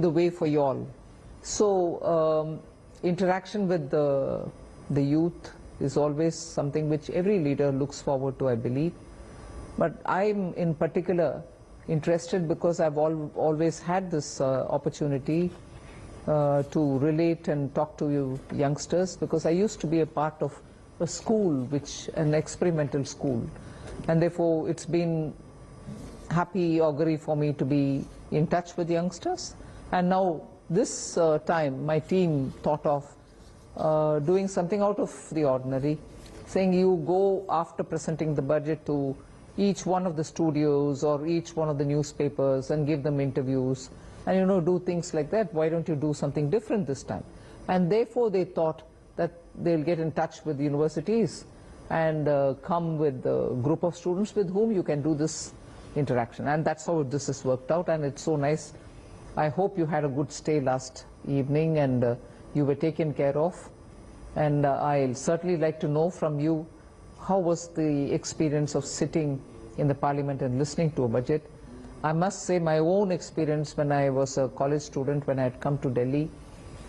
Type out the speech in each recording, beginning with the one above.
the way for you all. So interaction with the youth is always something which every leader looks forward to, I believe. But I'm in particular interested because I've always had this opportunity to relate and talk to you youngsters, because I used to be a part of a school, an experimental school, and therefore it's been happy augury for me to be in touch with youngsters. And now this time my team thought of doing something out of the ordinary, saying you go after presenting the budget to each one of the studios or each one of the newspapers and give them interviews and do things like that. Why don't you do something different this time? And therefore they thought that they'll get in touch with universities and come with a group of students with whom you can do this interaction. And that's how this has worked out, and it's so nice. I hope you had a good stay last evening and you were taken care of. And I'll certainly like to know from you, how was the experience of sitting in the parliament and listening to a budget? I must say my own experience when I was a college student, when I had come to Delhi,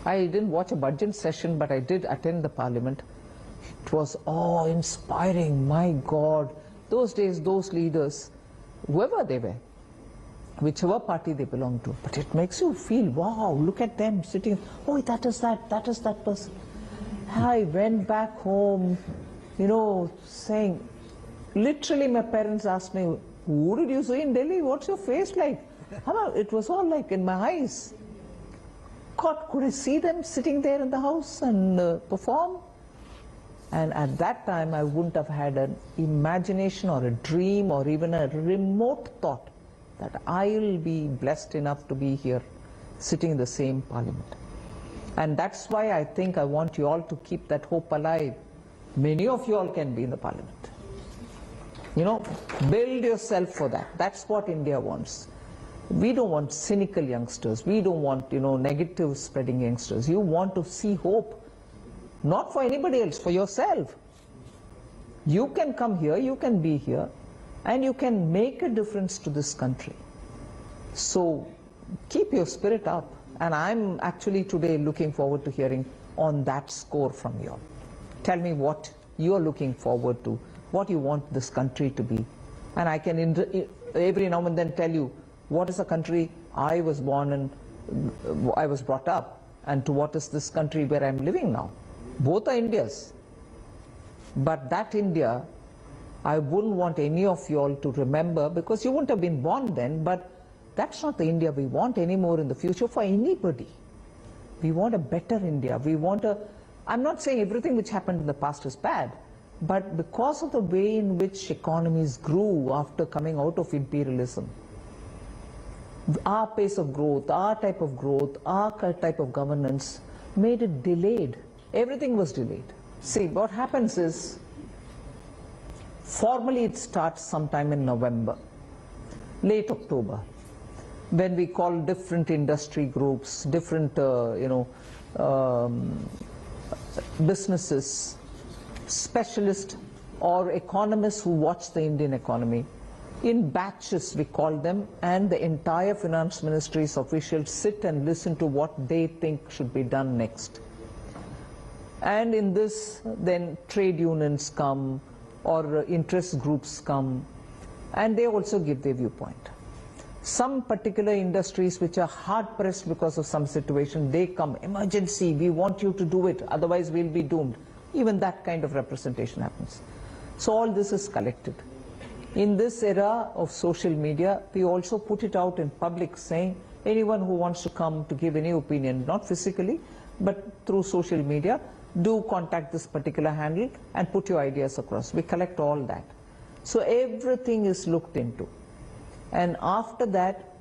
I didn't watch a budget session, but I did attend the parliament. It was awe-inspiring, my God. Those days, those leaders, whoever they were, whichever party they belonged to, but it makes you feel, wow, look at them sitting, oh, that is that person. I went back home, saying, literally my parents asked me, who did you see in Delhi? What's your face like? It was all like in my eyes. God, could I see them sitting there in the house and perform? And at that time, I wouldn't have had an imagination or a dream or even a remote thought that I'll be blessed enough to be here, sitting in the same parliament. And that's why I think I want you all to keep that hope alive. Many of you all can be in the parliament. Build yourself for that. That's what India wants. We don't want cynical youngsters. We don't want, negative spreading youngsters. You want to see hope. Not for anybody else, for yourself. You can come here, you can be here, and you can make a difference to this country. So keep your spirit up. And I'm actually today looking forward to hearing on that score from you all. Tell me what you're looking forward to, what you want this country to be. And I can every now and then tell you what is the country I was born and I was brought up, and to what is this country where I'm living now. Both are Indias. But that India, I wouldn't want any of you all to remember, because you wouldn't have been born then, but that's not the India we want anymore in the future for anybody. We want a better India. We want I'm not saying everything which happened in the past is bad, but because of the way in which economies grew after coming out of imperialism, our pace of growth, our type of growth, our type of governance made it delayed. Everything was delayed. See, what happens is, formally it starts sometime in November, late October, when we call different industry groups, different, businesses, specialists or economists who watch the Indian economy, in batches we call them, and the entire finance ministry's officials sit and listen to what they think should be done next. And in this, then trade unions come, or interest groups come, and they also give their viewpoint. Some particular industries which are hard pressed because of some situation, they come, emergency, we want you to do it, otherwise we'll be doomed. Even that kind of representation happens. So all this is collected. In this era of social media, we also put it out in public, saying anyone who wants to come to give any opinion, not physically, but through social media, do contact this particular handle and put your ideas across. We collect all that. So everything is looked into. And after that,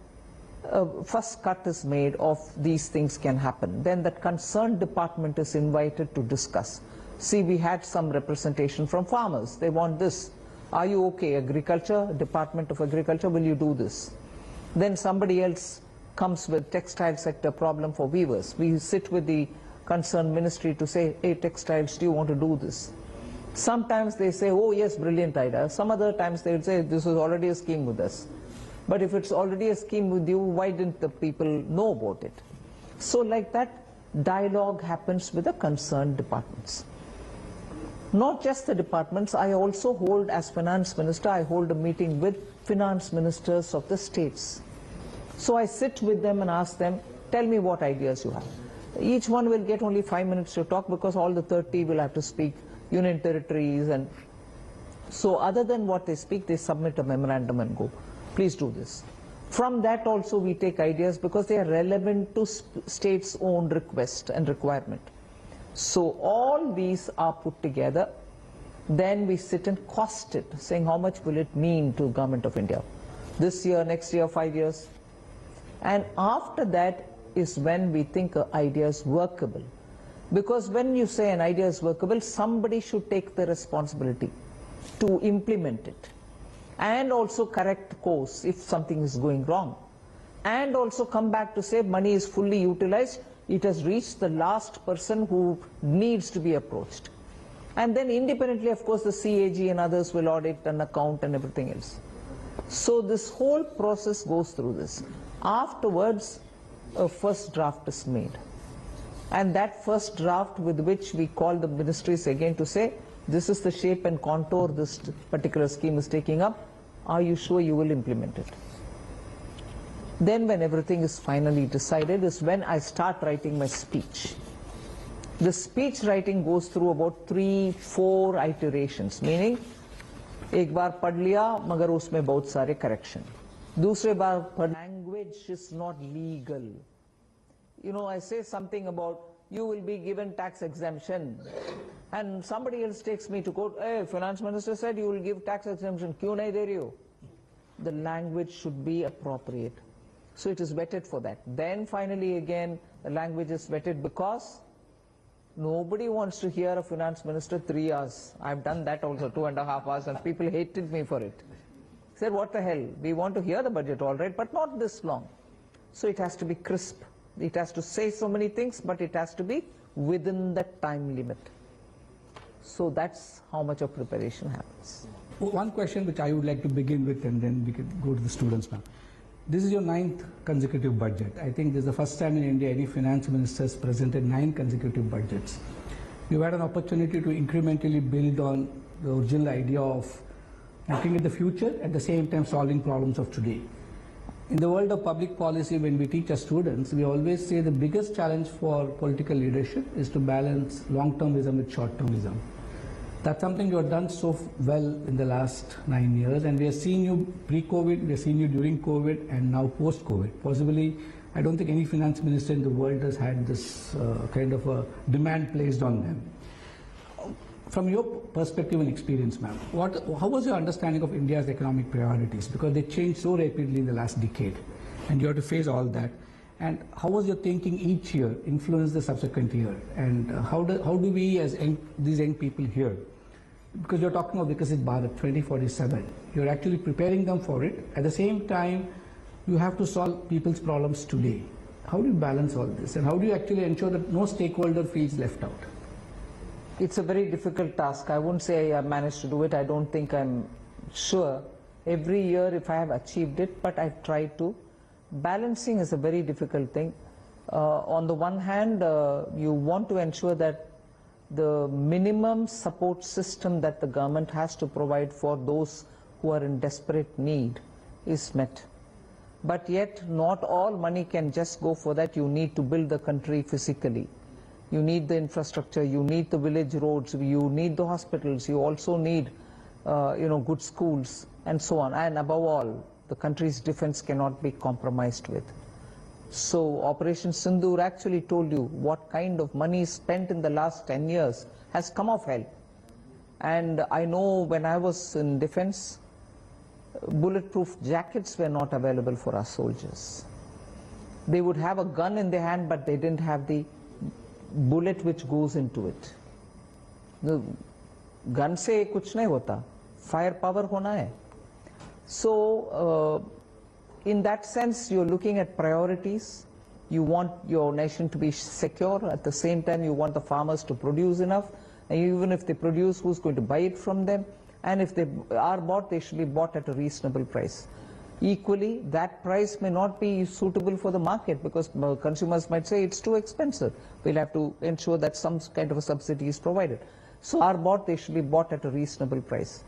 first cut is made of these things can happen. Then that concerned department is invited to discuss. See, we had some representation from farmers. They want this. Are you okay? Agriculture, Department of Agriculture, will you do this? Then somebody else comes with textile sector problem for weavers. We sit with the concerned ministry to say, hey, textiles, do you want to do this? Sometimes they say, oh yes, brilliant idea. Some other times they would say, this is already a scheme with us. But if it's already a scheme with you, why didn't the people know about it? So like that, dialogue happens with the concerned departments. Not just the departments, I also hold, as finance minister, I hold a meeting with finance ministers of the states. So I sit with them and ask them, tell me what ideas you have. Each one will get only 5 minutes to talk because all the 30 will have to speak union territories, and so other than what they speak, they submit a memorandum and go, please do this. From that also we take ideas because they are relevant to states' own request and requirement. So all these are put together, then we sit and cost it, saying how much will it mean to Government of India, this year, next year, 5 years. And after that is when we think an idea is workable. Because when you say an idea is workable, somebody should take the responsibility to implement it and also correct course if something is going wrong, and also come back to say money is fully utilized, it has reached the last person who needs to be approached. And then independently, of course, the CAG and others will audit and account and everything else. So this whole process goes through this. Afterwards, a first draft is made. And that first draft with which we call the ministries again to say, this is the shape and contour this particular scheme is taking up. Are you sure you will implement it? Then when everything is finally decided is when I start writing my speech. The speech writing goes through about 3-4 iterations, meaning एक बार पढ़ लिया मगर उसमें बहुत सारे correction. दूसरे बार language is not legal. You know, I say something about you will be given tax exemption, and somebody else takes me to court. Hey, finance minister said you will give tax exemption. क्यों नहीं दे रही हो? The language should be appropriate. So it is vetted for that. Then finally again the language is vetted because nobody wants to hear a finance minister 3 hours. I've done that also, 2.5 hours, and people hated me for it. Said, what the hell? We want to hear the budget, all right, but not this long. So it has to be crisp. It has to say so many things, but it has to be within the time limit. So that's how much of preparation happens. One question which I would like to begin with, and then we can go to the students now. This is your 9th consecutive budget. I think this is the first time in India any finance minister has presented 9 consecutive budgets. You had an opportunity to incrementally build on the original idea of looking at the future, at the same time solving problems of today. In the world of public policy, when we teach our students, we always say the biggest challenge for political leadership is to balance long-termism with short-termism. That's something you have done so well in the last 9 years, and we have seen you pre-COVID, we have seen you during COVID, and now post-COVID. Possibly, I don't think any finance minister in the world has had this kind of a demand placed on them. From your perspective and experience, ma'am, how was your understanding of India's economic priorities? Because they changed so rapidly in the last decade, and you have to face all that. And how was your thinking each year influence the subsequent year? And how do we, as these young people here, because you're talking about Vikasit Bharat 2047, you're actually preparing them for it. At the same time, you have to solve people's problems today. How do you balance all this? And how do you actually ensure that no stakeholder feels left out? It's a very difficult task. I won't say I managed to do it. I don't think I'm sure every year if I have achieved it, but I've tried to. Balancing is a very difficult thing. On the one hand, you want to ensure that the minimum support system that the government has to provide for those who are in desperate need is met. But yet, not all money can just go for that. You need to build the country physically. You need the infrastructure, you need the village roads, you need the hospitals, you also need good schools and so on. And above all, the country's defense cannot be compromised with. So Operation Sindoor actually told you what kind of money spent in the last 10 years has come of hell. And I know when I was in defense, bulletproof jackets were not available for our soldiers. They would have a gun in their hand, but they didn't have the bullet which goes into it. The gun से कुछ नहीं होता, fire power होना है. So in that sense, you're looking at priorities. You want your nation to be secure. At the same time, you want the farmers to produce enough. And even if they produce, who's going to buy it from them? And if they are bought, they should be bought at a reasonable price. Equally, that price may not be suitable for the market because consumers might say it's too expensive. We'll have to ensure that some kind of a subsidy is provided. So are bought, they should be bought at a reasonable price.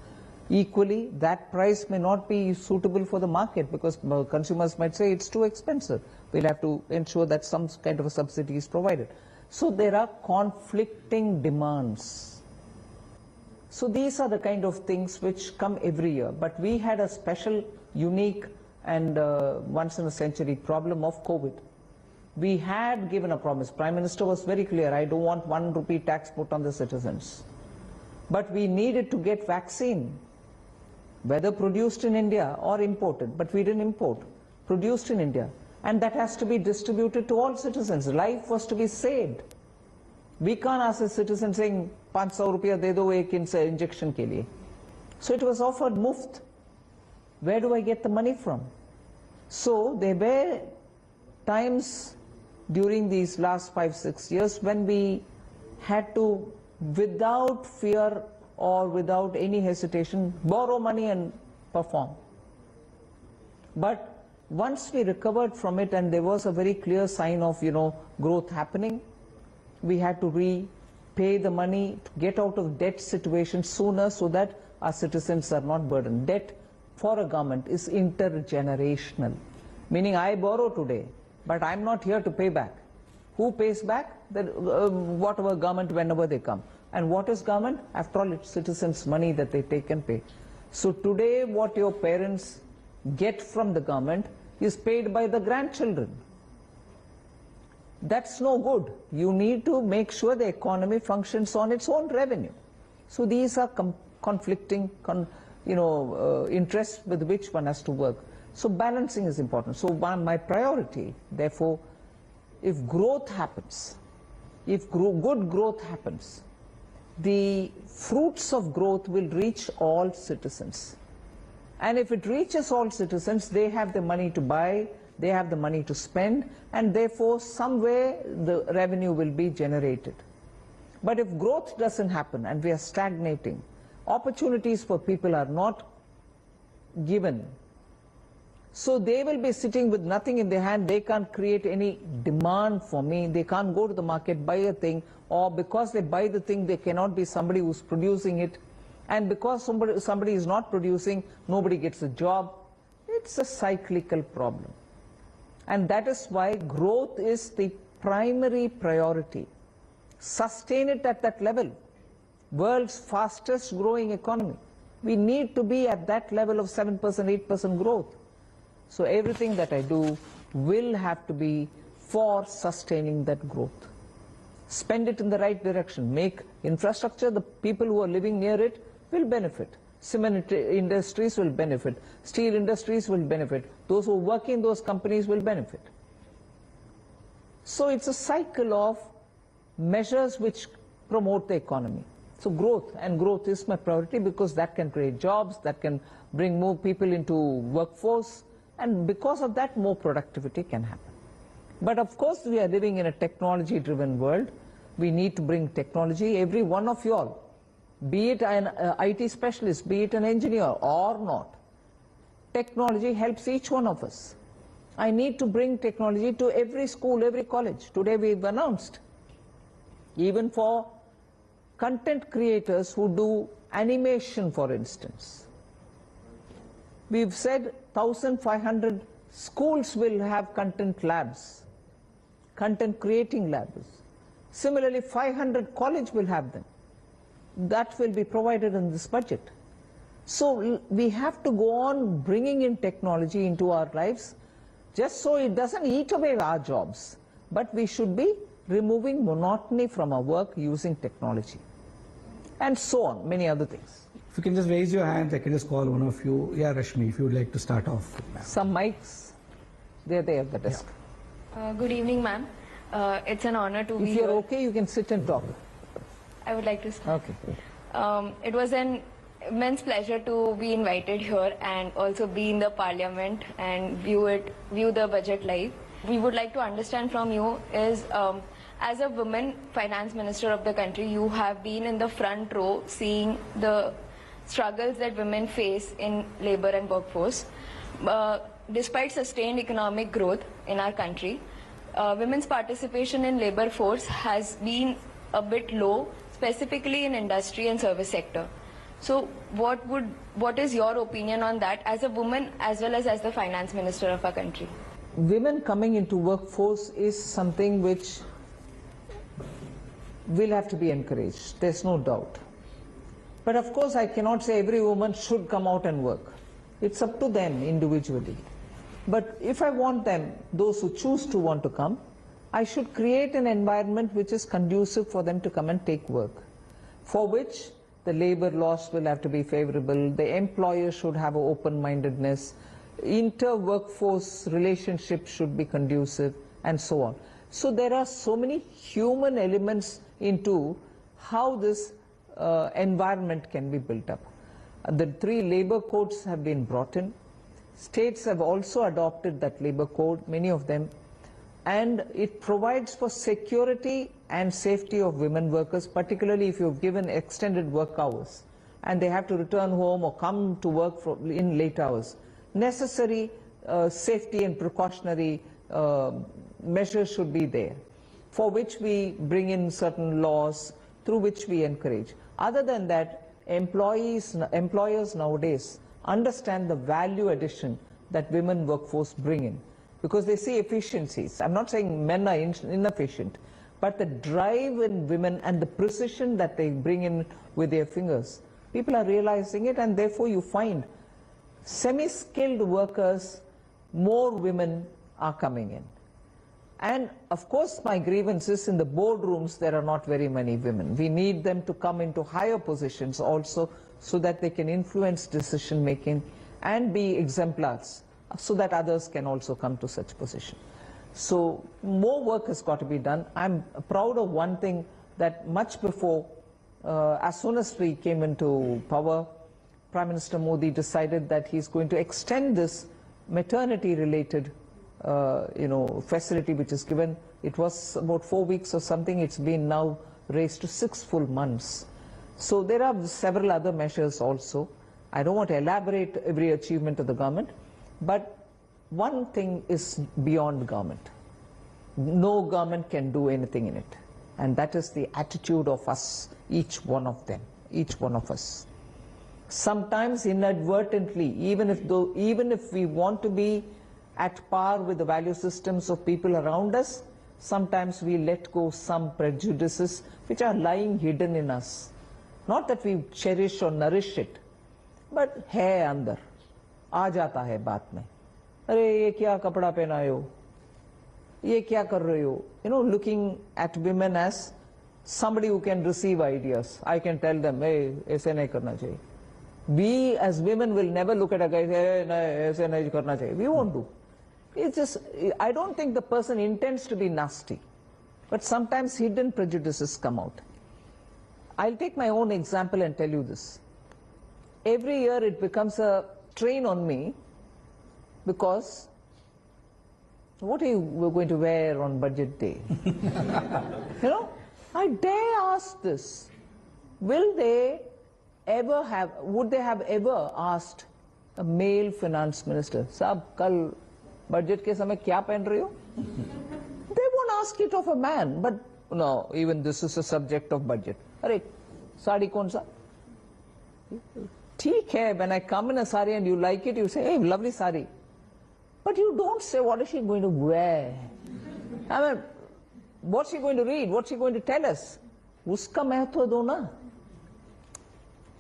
Equally, that price may not be suitable for the market because consumers might say it's too expensive. We'll have to ensure that some kind of a subsidy is provided. So there are conflicting demands. So these are the kind of things which come every year. But we had a special, unique and once-in-a-century problem of COVID. We had given a promise. Prime Minister was very clear, I don't want 1 rupee tax put on the citizens. But we needed to get vaccine, whether produced in India or imported. But we didn't import, produced in India. And that has to be distributed to all citizens. Life was to be saved. We can't ask a citizen saying, 500 rupiya de do ek injection ke liye. So it was offered muft. Where do I get the money from? So there were times during these last 5-6 years when we had to, without fear or without any hesitation, borrow money and perform. But once we recovered from it and there was a very clear sign of, growth happening, we had to repay the money to get out of debt situation sooner so that our citizens are not burdened. Debt for a government is intergenerational, meaning I borrow today, but I'm not here to pay back. Who pays back? Whatever government, whenever they come. And what is government? After all, it's citizens' money that they take and pay. So today what your parents get from the government is paid by the grandchildren. That's no good. You need to make sure the economy functions on its own revenue. So these are conflicting interests with which one has to work. So balancing is important. So my priority, therefore, if growth happens, if good growth happens, the fruits of growth will reach all citizens. And if it reaches all citizens, they have the money to buy, they have the money to spend, and therefore somewhere the revenue will be generated. But if growth doesn't happen and we are stagnating, opportunities for people are not given, so they will be sitting with nothing in their hand. They can't create any demand for me. They can't go to the market, buy a thing, or because they buy the thing, they cannot be somebody who's producing it. And because somebody is not producing, nobody gets a job. It's a cyclical problem. And that is why growth is the primary priority. Sustain it at that level. World's fastest growing economy. We need to be at that level of 7%, 8% growth. So everything that I do will have to be for sustaining that growth. Spend it in the right direction. Make infrastructure, the people who are living near it will benefit. Cement industries will benefit. Steel industries will benefit. Those who work in those companies will benefit. So it's a cycle of measures which promote the economy. So growth, and growth is my priority because that can create jobs, that can bring more people into workforce, and because of that more productivity can happen. But of course we are living in a technology-driven world. We need to bring technology. Every one of you all, be it an IT specialist, be it an engineer or not, technology helps each one of us. I need to bring technology to every school, every college. Today we've announced, even for content creators who do animation, for instance. We've said 1,500 schools will have content labs, content creating labs. Similarly, 500 colleges will have them. That will be provided in this budget. So we have to go on bringing in technology into our lives just so it doesn't eat away our jobs. But we should be removing monotony from our work using technology. And so on, many other things. If you can just raise your hands, I can just call one of you. Yeah, Rashmi, if you would like to start off. Some mics, they're there at the desk. Good evening, ma'am. It's an honor to be here. If you're okay, you can sit and talk. I would like to start. Okay. It was an immense pleasure to be invited here and also be in the parliament and view the budget live. We would like to understand from you is, as a woman finance minister of the country, you have been in the front row seeing the struggles that women face in labor and workforce. Despite sustained economic growth in our country, women's participation in labor force has been a bit low, specifically in industry and service sector. So what is your opinion on that as a woman as well as the finance minister of our country? Women coming into workforce is something which will have to be encouraged, there's no doubt. But of course I cannot say every woman should come out and work. It's up to them individually. But if I want them, those who choose to want to come, I should create an environment which is conducive for them to come and take work, for which the labor laws will have to be favorable, the employer should have an open-mindedness, inter-workforce relationships should be conducive, and so on. So there are so many human elements into how this environment can be built up. The 3 labor codes have been brought in. States have also adopted that labor code, many of them, and it provides for security and safety of women workers, particularly if you've given extended work hours and they have to return home or come to work in late hours. Necessary safety and precautionary measures should be there, for which we bring in certain laws through which we encourage. Other than that, employers nowadays understand the value addition that women workforce bring in, because they see efficiencies. I'm not saying men are inefficient, but the drive in women and the precision that they bring in with their fingers, people are realizing it, and therefore you find semi-skilled workers, more women are coming in. And of course my grievance is in the boardrooms there are not very many women. We need them to come into higher positions also, so that they can influence decision making and be exemplars, so that others can also come to such position. So more work has got to be done. I'm proud of one thing, that much before, as soon as we came into power, Prime Minister Modi decided that he's going to extend this maternity related facility which is given. It was about 4 weeks or something. It's been now raised to 6 full months. So there are several other measures also. I don't want to elaborate every achievement of the government, but one thing is beyond government. No government can do anything in it. And that is the attitude of us, each one of them, each one of us. Sometimes inadvertently, even if we want to be at par with the value systems of people around us, sometimes we let go some prejudices which are lying hidden in us. Not that we cherish or nourish it, but है अंदर, आ जाता है बात में. अरे ये क्या कपड़ा पहनाए हो, ये क्या कर रहे हो? Looking at women as somebody who can receive ideas. I can tell them, hey, ऐसे नहीं करना चाहिए. We as women will never look at a guy and say, hey, ऐसे नहीं करना चाहिए. We won't do. It's just, I don't think the person intends to be nasty, but sometimes hidden prejudices come out. I'll take my own example and tell you this. Every year it becomes a strain on me, because what are you going to wear on budget day? I dare ask this. Would they have ever asked a male finance minister, Sab, kal budget ke samay kya pehen rahe ho? They won't ask it of a man, but no, even this is a subject of budget. Arey, sari kaun sa? Theek hai, when I come in a sari and you like it, you say, hey, lovely sari. But you don't say, what is she going to wear? I mean, what's she going to read? What's she going to tell us? Uska महत्व दो ना.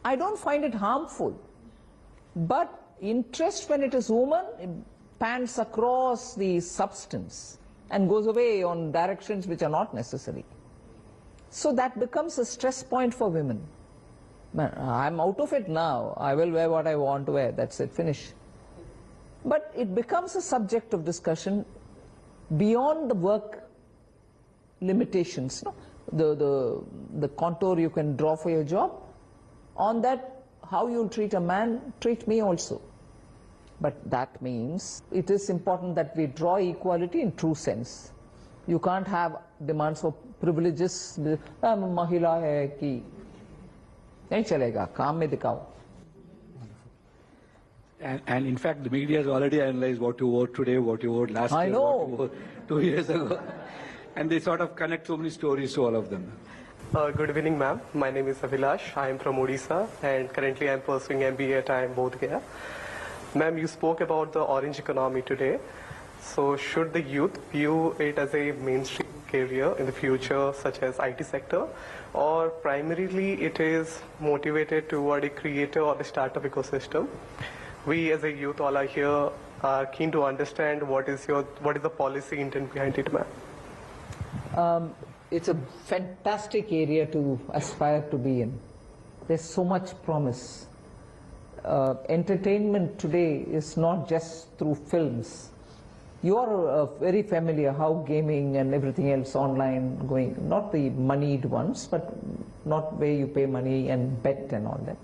I don't find it harmful. But interest, when it is woman, it pans across the substance and goes away on directions which are not necessary. So that becomes a stress point for women. I'm out of it now. I will wear what I want to wear. That's it, finish. But it becomes a subject of discussion beyond the work limitations, the contour you can draw for your job. On that, how you'll treat a man, treat me also. But that means it is important that we draw equality in true sense. You can't have demands for privileges. Mahila hai ki nahi chalega, kaam mein dikhao. And in fact, the media has already analyzed what you wrote today, what you wrote last I year, know. what you wrote 2 years ago. And they sort of connect so many stories to all of them. Good evening, ma'am. My name is Abhilash. I am from Odisha and currently I am pursuing MBA at IIM Bodhgaya. Ma'am, you spoke about the orange economy today. So should the youth view it as a mainstream career in the future, such as IT sector, or primarily it is motivated toward a creator or a startup ecosystem? We as a youth all are here are keen to understand what is the policy intent behind it, ma'am. It's a fantastic area to aspire to be in. There's so much promise. Entertainment today is not just through films. You are very familiar how gaming and everything else online going, not the moneyed ones, but not where you pay money and bet and all that.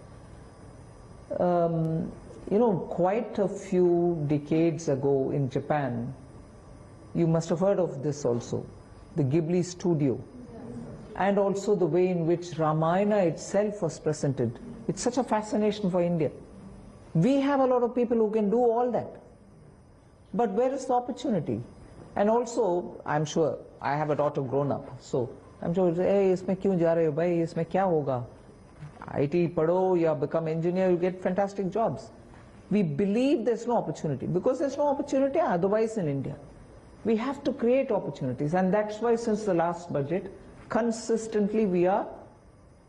Quite a few decades ago in Japan, you must have heard of this also, the Ghibli studio, and also the way in which Ramayana itself was presented. It's such a fascination for India. We have a lot of people who can do all that. But where is the opportunity? And also, I'm sure, I have a daughter grown up, so I'm sure, hey, isme kyun ja rahe ho bhai, isme kya hoga? IT padho ya become engineer, you get fantastic jobs. We believe there's no opportunity. Because there's no opportunity otherwise in India. We have to create opportunities, and that's why since the last budget, consistently we are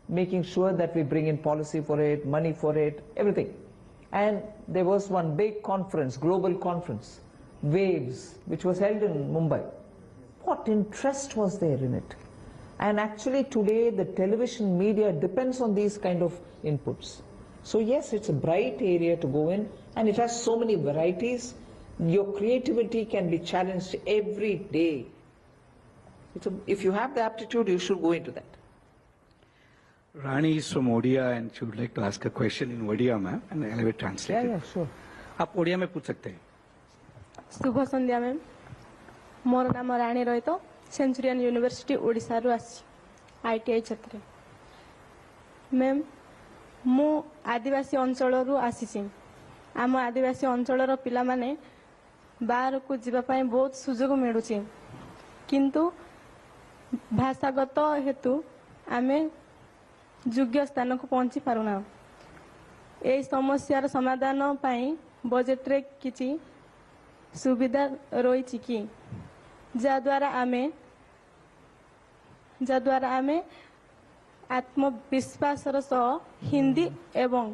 making sure that we bring in policy for it, money for it, everything. And there was one big conference, global conference, Waves, which was held in Mumbai. What interest was there in it? And actually today the television media depends on these kind of inputs. So yes, it's a bright area to go in, and it has so many varieties. Your creativity can be challenged every day. If you have the aptitude, you should go into that. Rani is from Odia and she would like to ask a question in Odia, ma'am, and I will translate it. Yeah, sure. आप ओडिया में पूछ सकते हैं. शुभ संध्या ma'am. मोर नाम राणी रहित Centurion university Odisha रु आसी ITI छात्र. मैम मु आदिवासी अंचल रु आसी. आम आदिवासी अंचल पिला माने बाहर को जीवा पाए बहुत सुजोग मिलुची, किंतु भाषागत हेतु आमे योग्य स्थान को पहुंची पारुना. ए समस्यार समाधान पाई बजेट रे किछि सुविधा रही कि जद्वारा आमे आत्मविश्वासर सह हिंदी एवं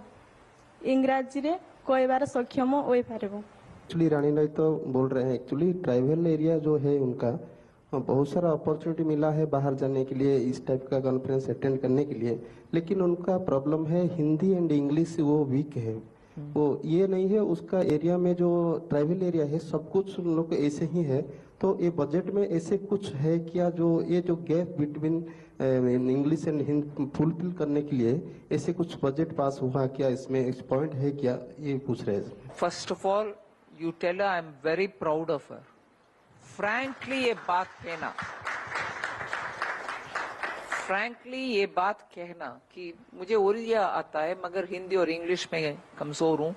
इंग्राजी रे कहबार सक्षम होई पारिबो. एक्चुअली रानी राय तो बोल रहे हैं, एक्चुअली ट्राइबल एरिया जो है उनका बहुत सारा अपॉर्चुनिटी मिला है बाहर जाने के लिए, इस टाइप का कॉन्फ्रेंस अटेंड करने के लिए, लेकिन उनका प्रॉब्लम है हिंदी एंड इंग्लिश वो वीक है. वो ये नहीं है, उसका एरिया में जो ट्राइबल एरिया है सब कुछ उन लोग ऐसे ही है. तो ये बजट में ऐसे कुछ है क्या जो ये जो gap between English and Hindi fulfil करने के लिए ऐसे कुछ बजट पास हुआ क्या, इसमें एक पॉइंट है क्या, ये पूछ रहे हैं. First of all you tell her I am very proud of her. Frankly ये बात कहना कि मुझे ओडिया आता है मगर हिंदी और इंग्लिश में कमजोर हूं,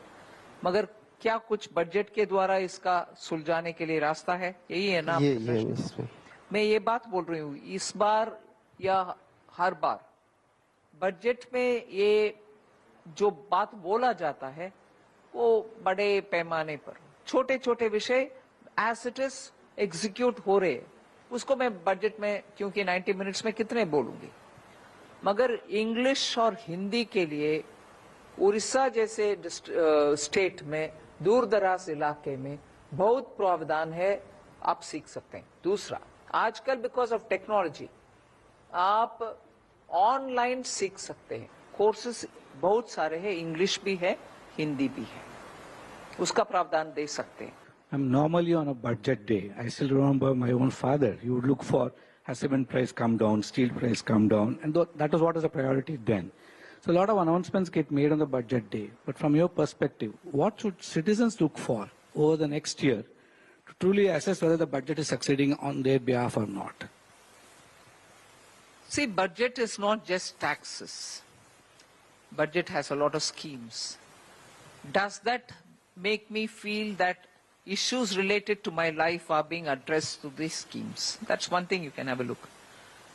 मगर क्या कुछ बजट के द्वारा इसका सुलझाने के लिए रास्ता है, यही है ना? मैं ये बात बोल रही हूँ, इस बार या हर बार बजट में ये जो बात बोला जाता है वो बड़े पैमाने पर छोटे छोटे विषय एज इट इज एग्जीक्यूट हो रहे हैं, उसको मैं बजट में, क्योंकि 90 मिनट्स में कितने बोलूंगी, मगर इंग्लिश और हिंदी के लिए उड़ीसा जैसे स्टेट में दूर दराज इलाके में बहुत प्रावधान है, आप सीख सकते हैं. दूसरा, आजकल बिकॉज ऑफ टेक्नोलॉजी आप ऑनलाइन सीख सकते हैं, कोर्सेज बहुत सारे हैं, इंग्लिश भी है हिंदी भी है, उसका प्रावधान दे सकते हैं. I'm normally on a budget day. I still remember my own father. He would look for has cement price come down, steel price come down, and that was what was a priority then. So a lot of announcements get made on the budget day. But from your perspective, what should citizens look for over the next year to truly assess whether the budget is succeeding on their behalf or not? See, budget is not just taxes. Budget has a lot of schemes. Does that make me feel that issues related to my life are being addressed through these schemes. That's one thing you can have a look.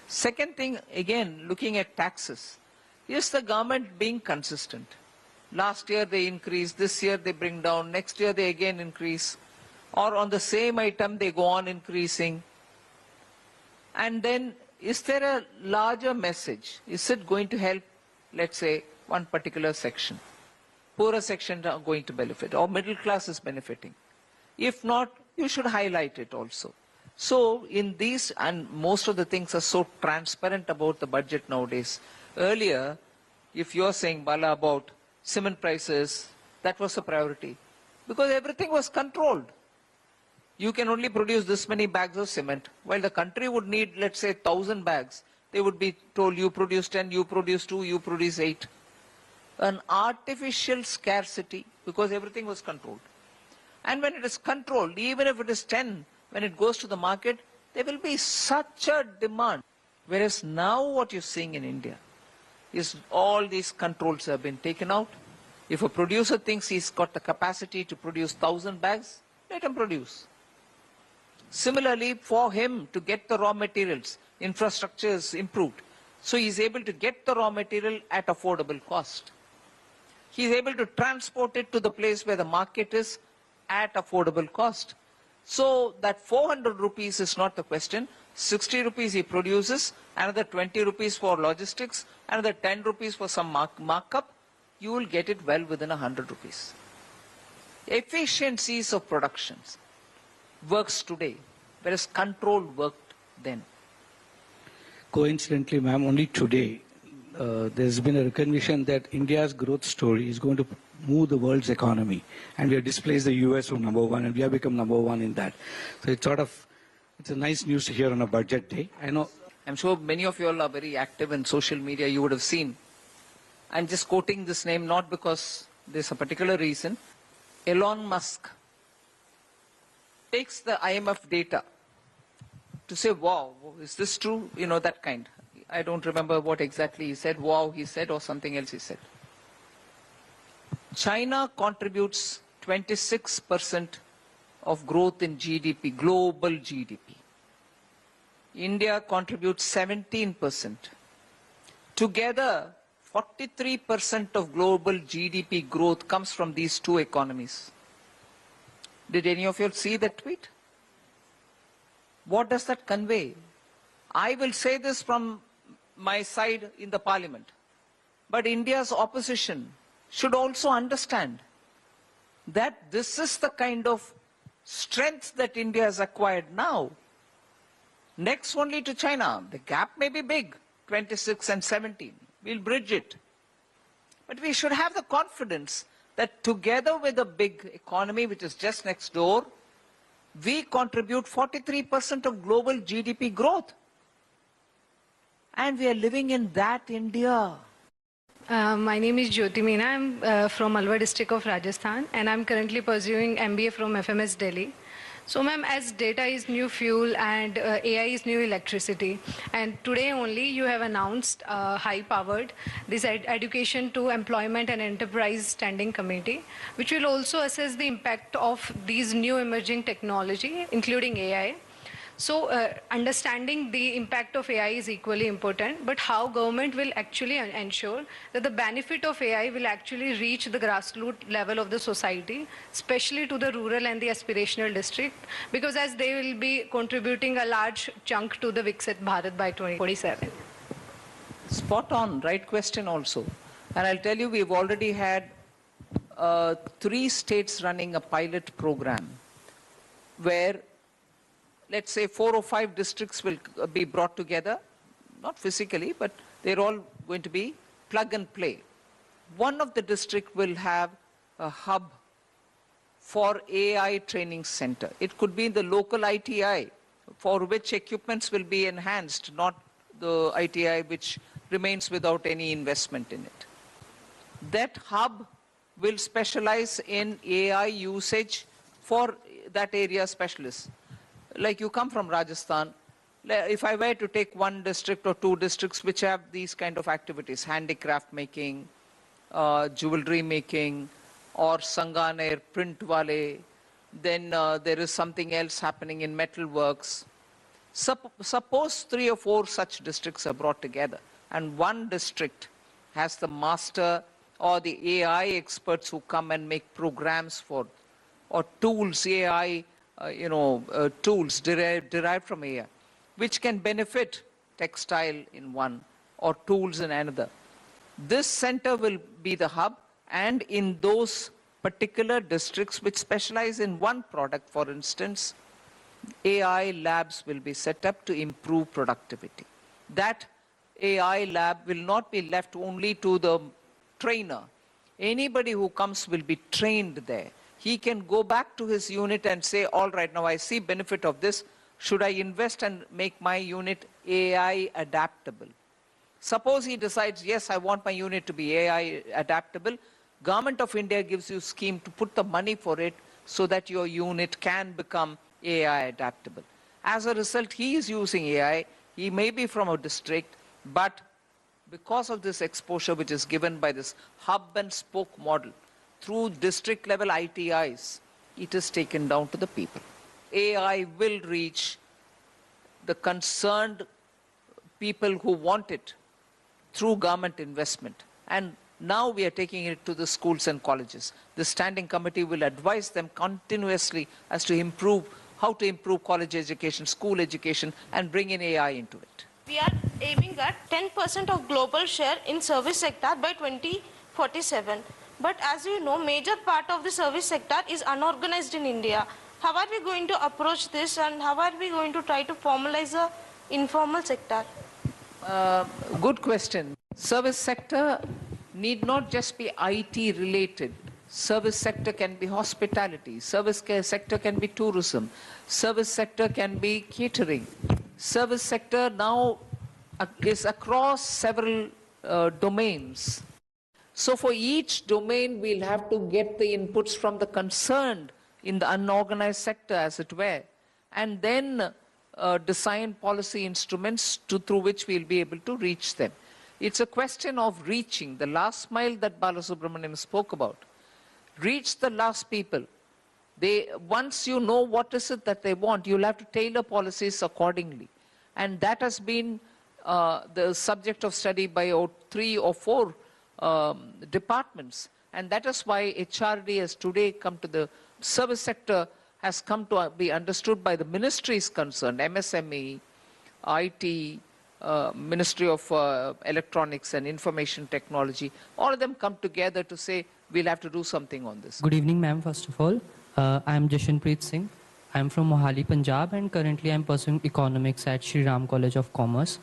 Second thing, again, looking at taxes. Is the government being consistent? Last year they increased, this year they bring down, next year they again increase. Or on the same item they go on increasing. And then, is there a larger message? Is it going to help, let's say, one particular section? Poorer section are going to benefit, or middle class is benefiting. If not, you should highlight it also. So in these, and most of the things are so transparent about the budget nowadays. Earlier, if you're saying, Bala, about cement prices, that was a priority. Because everything was controlled. You can only produce this many bags of cement. While the country would need, let's say, 1,000 bags, they would be told, you produce 10, you produce 2, you produce 8. An artificial scarcity, because everything was controlled. And when it is controlled, even if it is 10, when it goes to the market, there will be such a demand. Whereas now what you're seeing in India is all these controls have been taken out. If a producer thinks he's got the capacity to produce 1,000 bags, let him produce. Similarly, for him to get the raw materials, infrastructure is improved. So he's able to get the raw material at affordable cost. He's able to transport it to the place where the market is at affordable cost. So that 400 rupees is not the question. 60 rupees he produces, another 20 rupees for logistics, another 10 rupees for some markup. You will get it well within 100 rupees. Efficiencies of productions works today, whereas control worked then. Coincidentally, ma'am, only today there's been a recognition that India's growth story is going to move the world's economy, and we have displaced the US from #1, and we have become #1 in that. So it's a nice news to hear on a budget day. I know. I'm sure many of you all are very active in social media. You would have seen. I'm just quoting this name not because there's a particular reason. Elon Musk takes the IMF data to say, wow, is this true? You know, that kind. I don't remember what exactly he said. Wow, he said, or something else he said. China contributes 26% of growth in GDP, global GDP. India contributes 17%. Together, 43% of global GDP growth comes from these two economies. Did any of you see that tweet? What does that convey? I will say this from my side in the parliament, but India's opposition should also understand that this is the kind of strength that India has acquired now. Next only to China. The gap may be big, 26 and 17. We'll bridge it. But we should have the confidence that together with a big economy which is just next door, we contribute 43% of global GDP growth. And we are living in that India. My name is Jyoti Meena. I'm from Alwar district of Rajasthan, and I'm currently pursuing MBA from FMS Delhi. So ma'am, as data is new fuel and AI is new electricity, and today only you have announced high-powered this education to employment and enterprise standing committee, which will also assess the impact of these new emerging technology, including AI. So understanding the impact of AI is equally important, but how government will actually ensure that the benefit of AI will actually reach the grassroots level of the society, especially to the rural and the aspirational district, because as they will be contributing a large chunk to the Viksit Bharat by 2047. Spot on, right question also. And I'll tell you, we've already had 3 states running a pilot program where, let's say, 4 or 5 districts will be brought together, not physically, but they're all going to be plug and play. One of the districts will have a hub for AI training center. It could be in the local ITI, for which equipments will be enhanced, not the ITI which remains without any investment in it. That hub will specialize in AI usage for that area specialists. Like you come from Rajasthan, if I were to take 1 district or 2 districts which have these kind of activities, handicraft making, jewelry making, or Sanganer print wale. Then there is something else happening in metalworks. Suppose 3 or 4 such districts are brought together, and one district has the master or the AI experts who come and make programs for, or tools, AI, tools derived from AI, which can benefit textile in one or tools in another. This center will be the hub, and in those particular districts which specialize in one product, for instance, AI labs will be set up to improve productivity. That AI lab will not be left only to the trainer. Anybody who comes will be trained there. He can go back to his unit and say, all right, now I see benefit of this. Should I invest and make my unit AI adaptable? Suppose he decides, yes, I want my unit to be AI adaptable. Government of India gives you a scheme to put the money for it so that your unit can become AI adaptable. As a result, he is using AI. He may be from a district, but because of this exposure which is given by this hub and spoke model through district level ITIs, it is taken down to the people. AI will reach the concerned people who want it through government investment. And now we are taking it to the schools and colleges. The standing committee will advise them continuously as to how to improve college education, school education, and bring in AI into it. We are aiming at 10% of global share in service sector by 2047. But as you know, major part of the service sector is unorganized in India. How are we going to approach this, and how are we going to try to formalize the informal sector? Good question. Service sector need not just be IT related. Service sector can be hospitality. Service sector can be tourism. Service sector can be catering. Service sector now is across several domains. So for each domain, we'll have to get the inputs from the concerned in the unorganized sector, as it were, and then design policy instruments through which we'll be able to reach them. It's a question of reaching the last mile that Balasubramaniam spoke about. Reach the last people. Once you know what is it that they want, you'll have to tailor policies accordingly. And that has been the subject of study by 3 or 4 departments. And that is why HRD has today come to the service sector, has come to be understood by the ministries concerned, MSME, IT, Ministry of Electronics and Information Technology. All of them come together to say, we'll have to do something on this. Good evening, ma'am, first of all. I am Jashanpreet Singh. I am from Mohali, Punjab, and currently I am pursuing economics at Shri Ram College of Commerce.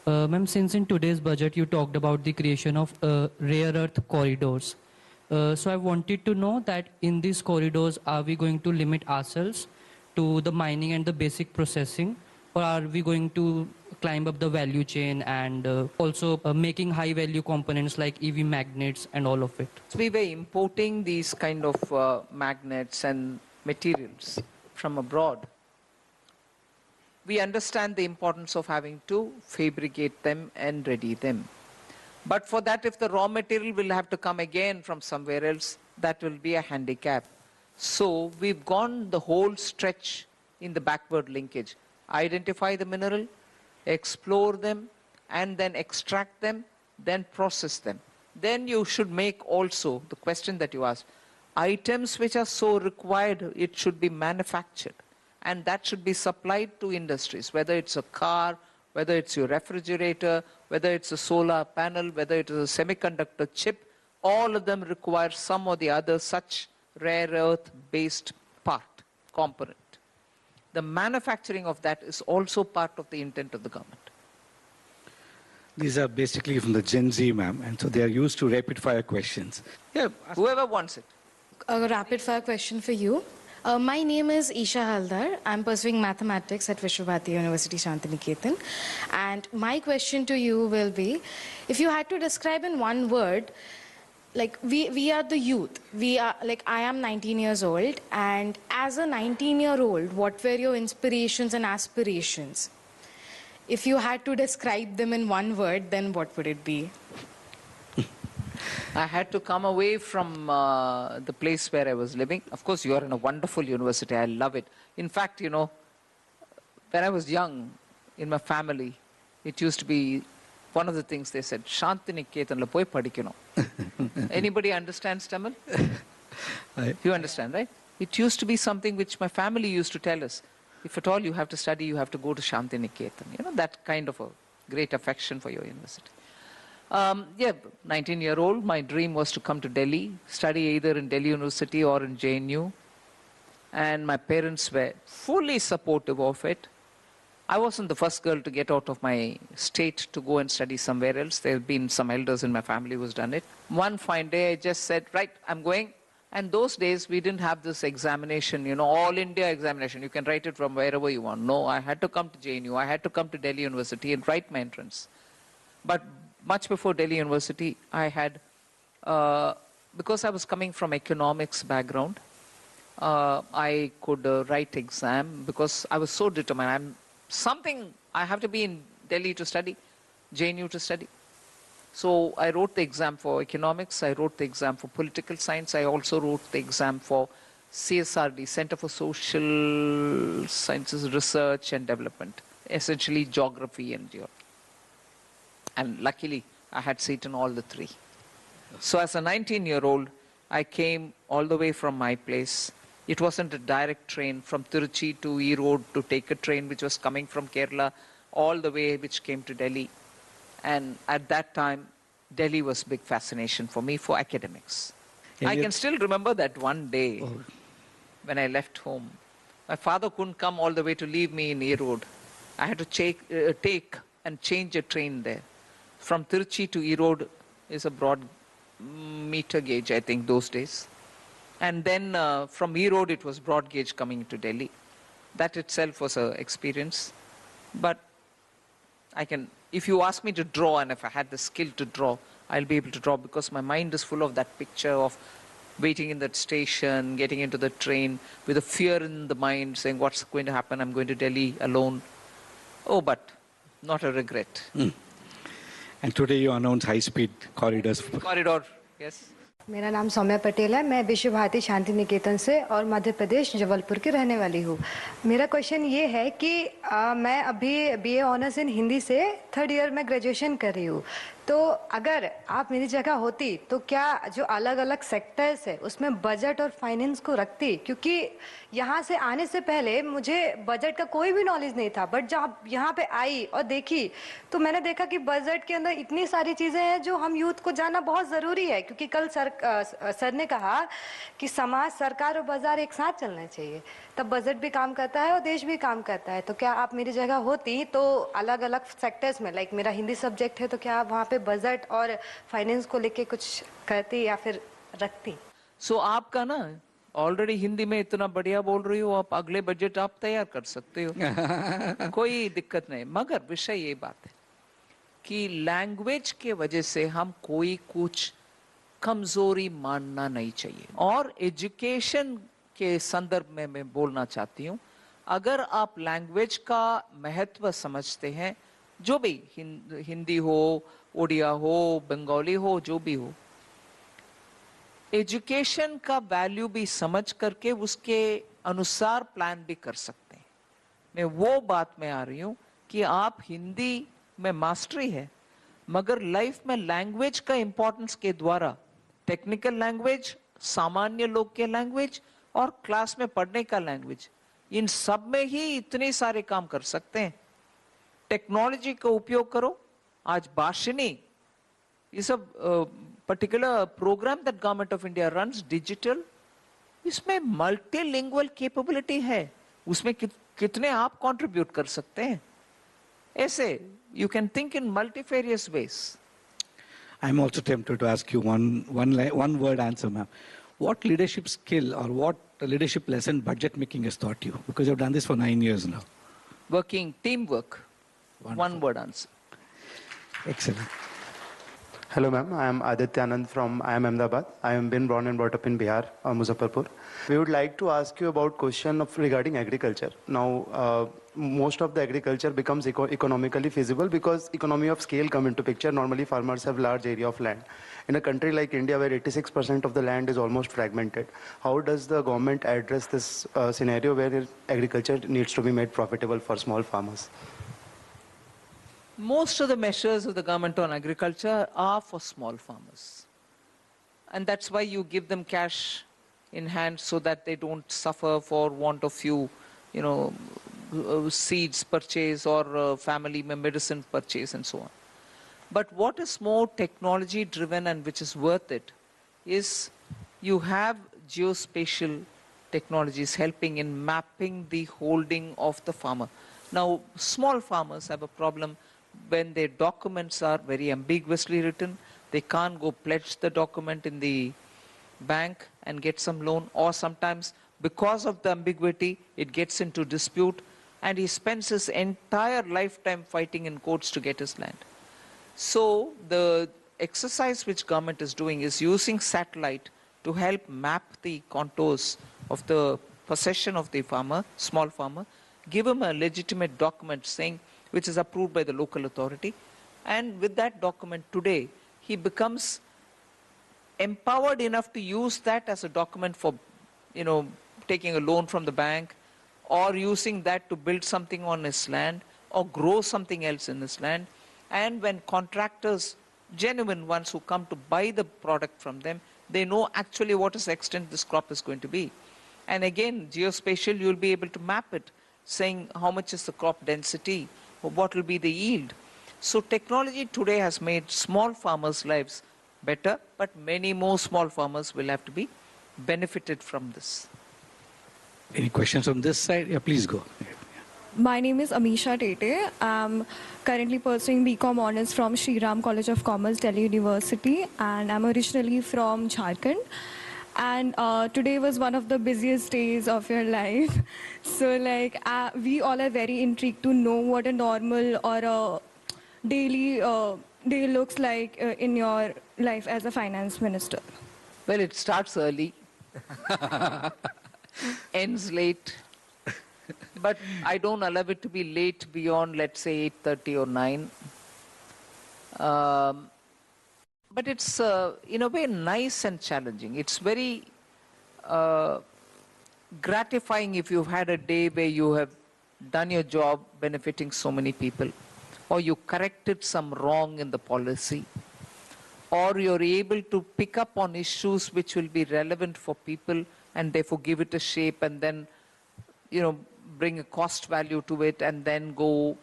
Ma'am, since in today's budget you talked about the creation of rare earth corridors. So I wanted to know that in these corridors, are we going to limit ourselves to the mining and the basic processing, or are we going to climb up the value chain and also making high value components like EV magnets and all of it? We were importing these kind of magnets and materials from abroad. We understand the importance of having to fabricate them and ready them. But for that, if the raw material will have to come again from somewhere else, that will be a handicap. So we've gone the whole stretch in the backward linkage. Identify the mineral, explore them, and then extract them, then process them. Then you should make also, the question that you asked, items which are so required, it should be manufactured. And that should be supplied to industries, whether it's a car, whether it's your refrigerator, whether it's a solar panel, whether it is a semiconductor chip, all of them require some or the other such rare earth-based component. The manufacturing of that is also part of the intent of the government. These are basically from the Gen Z, ma'am, and so they are used to rapid-fire questions. Yeah, whoever wants it. A rapid-fire question for you. My name is Isha Haldar. I'm pursuing mathematics at Vishwabhati University, Shantiniketan. And my question to you will be, if you had to describe in one word, like we are the youth. We are, like, I am 19 years old, and as a 19-year-old, what were your inspirations and aspirations? If you had to describe them in one word, then what would it be? I had to come away from the place where I was living. Of course, you are in a wonderful university. I love it. In fact, you know, when I was young, in my family, it used to be one of the things they said, Shantiniketanla poi padikano. Anybody understands Tamil? You understand, right? It used to be something which my family used to tell us. If at all you have to study, you have to go to Shantiniketan. You know, that kind of a great affection for your university. 19-year-old, my dream was to come to Delhi, study either in Delhi University or in JNU. And my parents were fully supportive of it. I wasn't the first girl to get out of my state to go and study somewhere else. There have been some elders in my family who's done it. One fine day, I just said, right, I'm going. And those days, we didn't have this examination, you know, all India examination. You can write it from wherever you want. No, I had to come to JNU. I had to come to Delhi University and write my entrance. But much before Delhi University, I had, because I was coming from economics background, I could write exam because I was so determined. I have to be in Delhi to study, JNU to study. So I wrote the exam for economics, I wrote the exam for political science, I also wrote the exam for CSRD, Center for Social Sciences Research and Development, essentially geography and geography. And luckily, I had seat in all the three. So as a 19-year-old, I came all the way from my place. It wasn't a direct train from Tiruchi to Erode to take a train which was coming from Kerala all the way which came to Delhi. And at that time, Delhi was big fascination for me for academics. I can still remember that one day when I left home. My father couldn't come all the way to leave me in Erode. I had to take and change a train there. From Tiruchi to Erode is a broad meter gauge, I think, those days. And then from Erode, it was broad gauge coming to Delhi. That itself was an experience. But if you ask me to draw, and if I had the skill to draw, I'll be able to draw because my mind is full of that picture of waiting in that station, getting into the train with a fear in the mind, saying, what's going to happen? I'm going to Delhi alone. Oh, but not a regret. And today you announce high-speed corridors. Corridor, yes. मेरा नाम सौम्या पटेल है. मैं विश्व भारती शांति निकेतन से और मध्य प्रदेश जबलपुर की रहने वाली हूँ. मेरा क्वेश्चन ये है कि मैं अभी बीए ऑनर्स इन हिंदी से 3rd ईयर में ग्रेजुएशन कर रही हूँ. तो अगर आप मेरी जगह होती तो क्या जो अलग अलग सेक्टर्स है उसमें बजट और फाइनेंस को रखती, क्योंकि यहाँ से आने से पहले मुझे बजट का कोई भी नॉलेज नहीं था. बट जब यहाँ पे आई और देखी तो मैंने देखा कि बजट के अंदर इतनी सारी चीजें हैं जो हम यूथ को जानना बहुत जरूरी है. क्योंकि कल सर ने कहा कि समाज, सरकार और बाजार एक साथ चलना चाहिए, तब बजट भी काम करता है और देश भी काम करता है. तो क्या आप मेरी जगह होती तो अलग अलग सेक्टर्स में, लाइक मेरा हिंदी सब्जेक्ट है, तो क्या आप वहाँ पे बजट और फाइनेंस को लेके कुछ करती या फिर रखती? सो आपका ना ऑलरेडी हिंदी में इतना बढ़िया बोल रही हो, आप अगले बजट आप तैयार कर सकते हो. कोई दिक्कत नहीं. मगर विषय ये बात है कि लैंग्वेज के वजह से हम कोई कुछ कमजोरी मानना नहीं चाहिए. और एजुकेशन के संदर्भ में मैं बोलना चाहती हूँ, अगर आप लैंग्वेज का महत्व समझते हैं, जो भी हिंदी हो, ओडिया हो, बंगाली हो, जो भी हो, एजुकेशन का वैल्यू भी समझ करके उसके अनुसार प्लान भी कर सकते हैं. मैं वो बात में आ रही हूँ कि आप हिंदी में मास्टरी है, मगर लाइफ में लैंग्वेज का इंपॉर्टेंस के द्वारा टेक्निकल लैंग्वेज, सामान्य लोग के लैंग्वेज और क्लास में पढ़ने का लैंग्वेज, इन सब में ही इतने सारे काम कर सकते हैं. टेक्नोलॉजी का उपयोग करो. आज Bhashini is a particular program that government of India runs, digital. इसमें मल्टीलिंगुअल कैपेबिलिटी है. उसमें कितने आप कंट्रीब्यूट कर सकते हैं. ऐसे you can think in multifarious ways. I'm also tempted to ask you one word answer, ma'am. What leadership skill or what leadership lesson budget making has taught you? Because you've done this for 9 years now. Working, teamwork. Wonderful. One word answer. Excellent. Hello, ma'am. I am Aditya Anand from IIM Ahmedabad. I am been born and brought up in Bihar, Muzaffarpur. We would like to ask you about question regarding agriculture. Now, most of the agriculture becomes economically feasible because economy of scale come into picture. Normally farmers have large area of land. In a country like India where 86% of the land is almost fragmented, how does the government address this scenario where agriculture needs to be made profitable for small farmers? Most of the measures of the government on agriculture are for small farmers. And that's why you give them cash in hand so that they don't suffer for want of few, seeds purchase or family medicine purchase and so on. But what is more technology driven and which is worth it is you have geospatial technologies helping in mapping the holding of the farmer. Now, small farmers have a problem when their documents are very ambiguously written. They can't go pledge the document in the bank and get some loan, or sometimes because of the ambiguity, it gets into dispute and he spends his entire lifetime fighting in courts to get his land. So the exercise which government is doing is using satellite to help map the contours of the possession of the farmer, small farmer, give him a legitimate document saying, which is approved by the local authority. And with that document today, he becomes empowered enough to use that as a document for, taking a loan from the bank, or using that to build something on his land, or grow something else in his land. And when contractors, genuine ones who come to buy the product from them, they know actually what is the extent this crop is going to be. And again, geospatial, you'll be able to map it, saying how much is the crop density, or what will be the yield. So technology today has made small farmers' lives better, but many more small farmers will have to be benefited from this. Any questions on this side? Yeah, please go. My name is Amisha Tete. I'm currently pursuing BCom Honours from Sri Ram College of Commerce, Delhi University, and I'm originally from Jharkhand. And today was one of the busiest days of your life. So we all are very intrigued to know what a normal or a daily day looks like in your life as a finance minister. Well, it starts early, ends late, but I don't allow it to be late beyond, let's say, 8:30 or 9. But it's, in a way, nice and challenging. It's very gratifying if you've had a day where you have done your job benefiting so many people, or you corrected some wrong in the policy, or you're able to pick up on issues which will be relevant for people and therefore give it a shape and then, bring a cost value to it and then go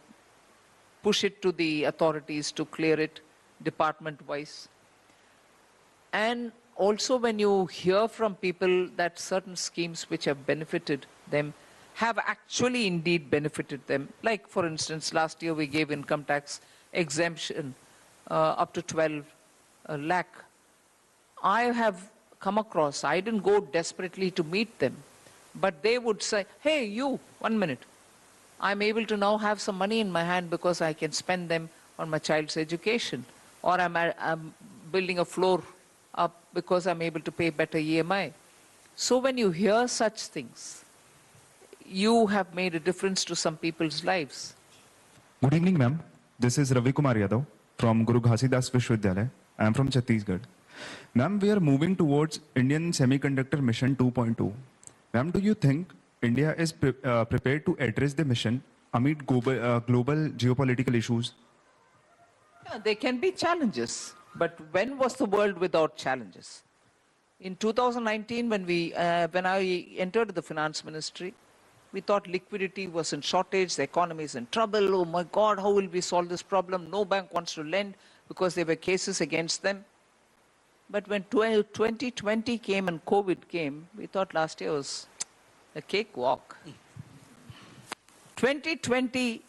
push it to the authorities to clear it department-wise. And also when you hear from people that certain schemes which have benefited them have actually indeed benefited them. Like, for instance, last year we gave income tax exemption up to 12 lakh. I have come across, I didn't go desperately to meet them, but they would say, hey, you, 1 minute. I'm able to now have some money in my hand because I can spend them on my child's education. Or I'm building a floor up because I'm able to pay better EMI. So when you hear such things, you have made a difference to some people's lives. Good evening, ma'am. This is Ravi Kumar Yadav from Guru Ghasidas Vishwavidyalaya. I am from Chhattisgarh. Ma'am, we are moving towards Indian Semiconductor Mission 2.2. Ma'am, do you think India is prepared to address the mission amid global geopolitical issues? Yeah, there can be challenges, but when was the world without challenges? In 2019, when I entered the finance ministry, we thought liquidity was in shortage, the economy is in trouble. Oh my God, how will we solve this problem? No bank wants to lend because there were cases against them. But when 2020 came and COVID came, we thought last year was a cakewalk. 2020,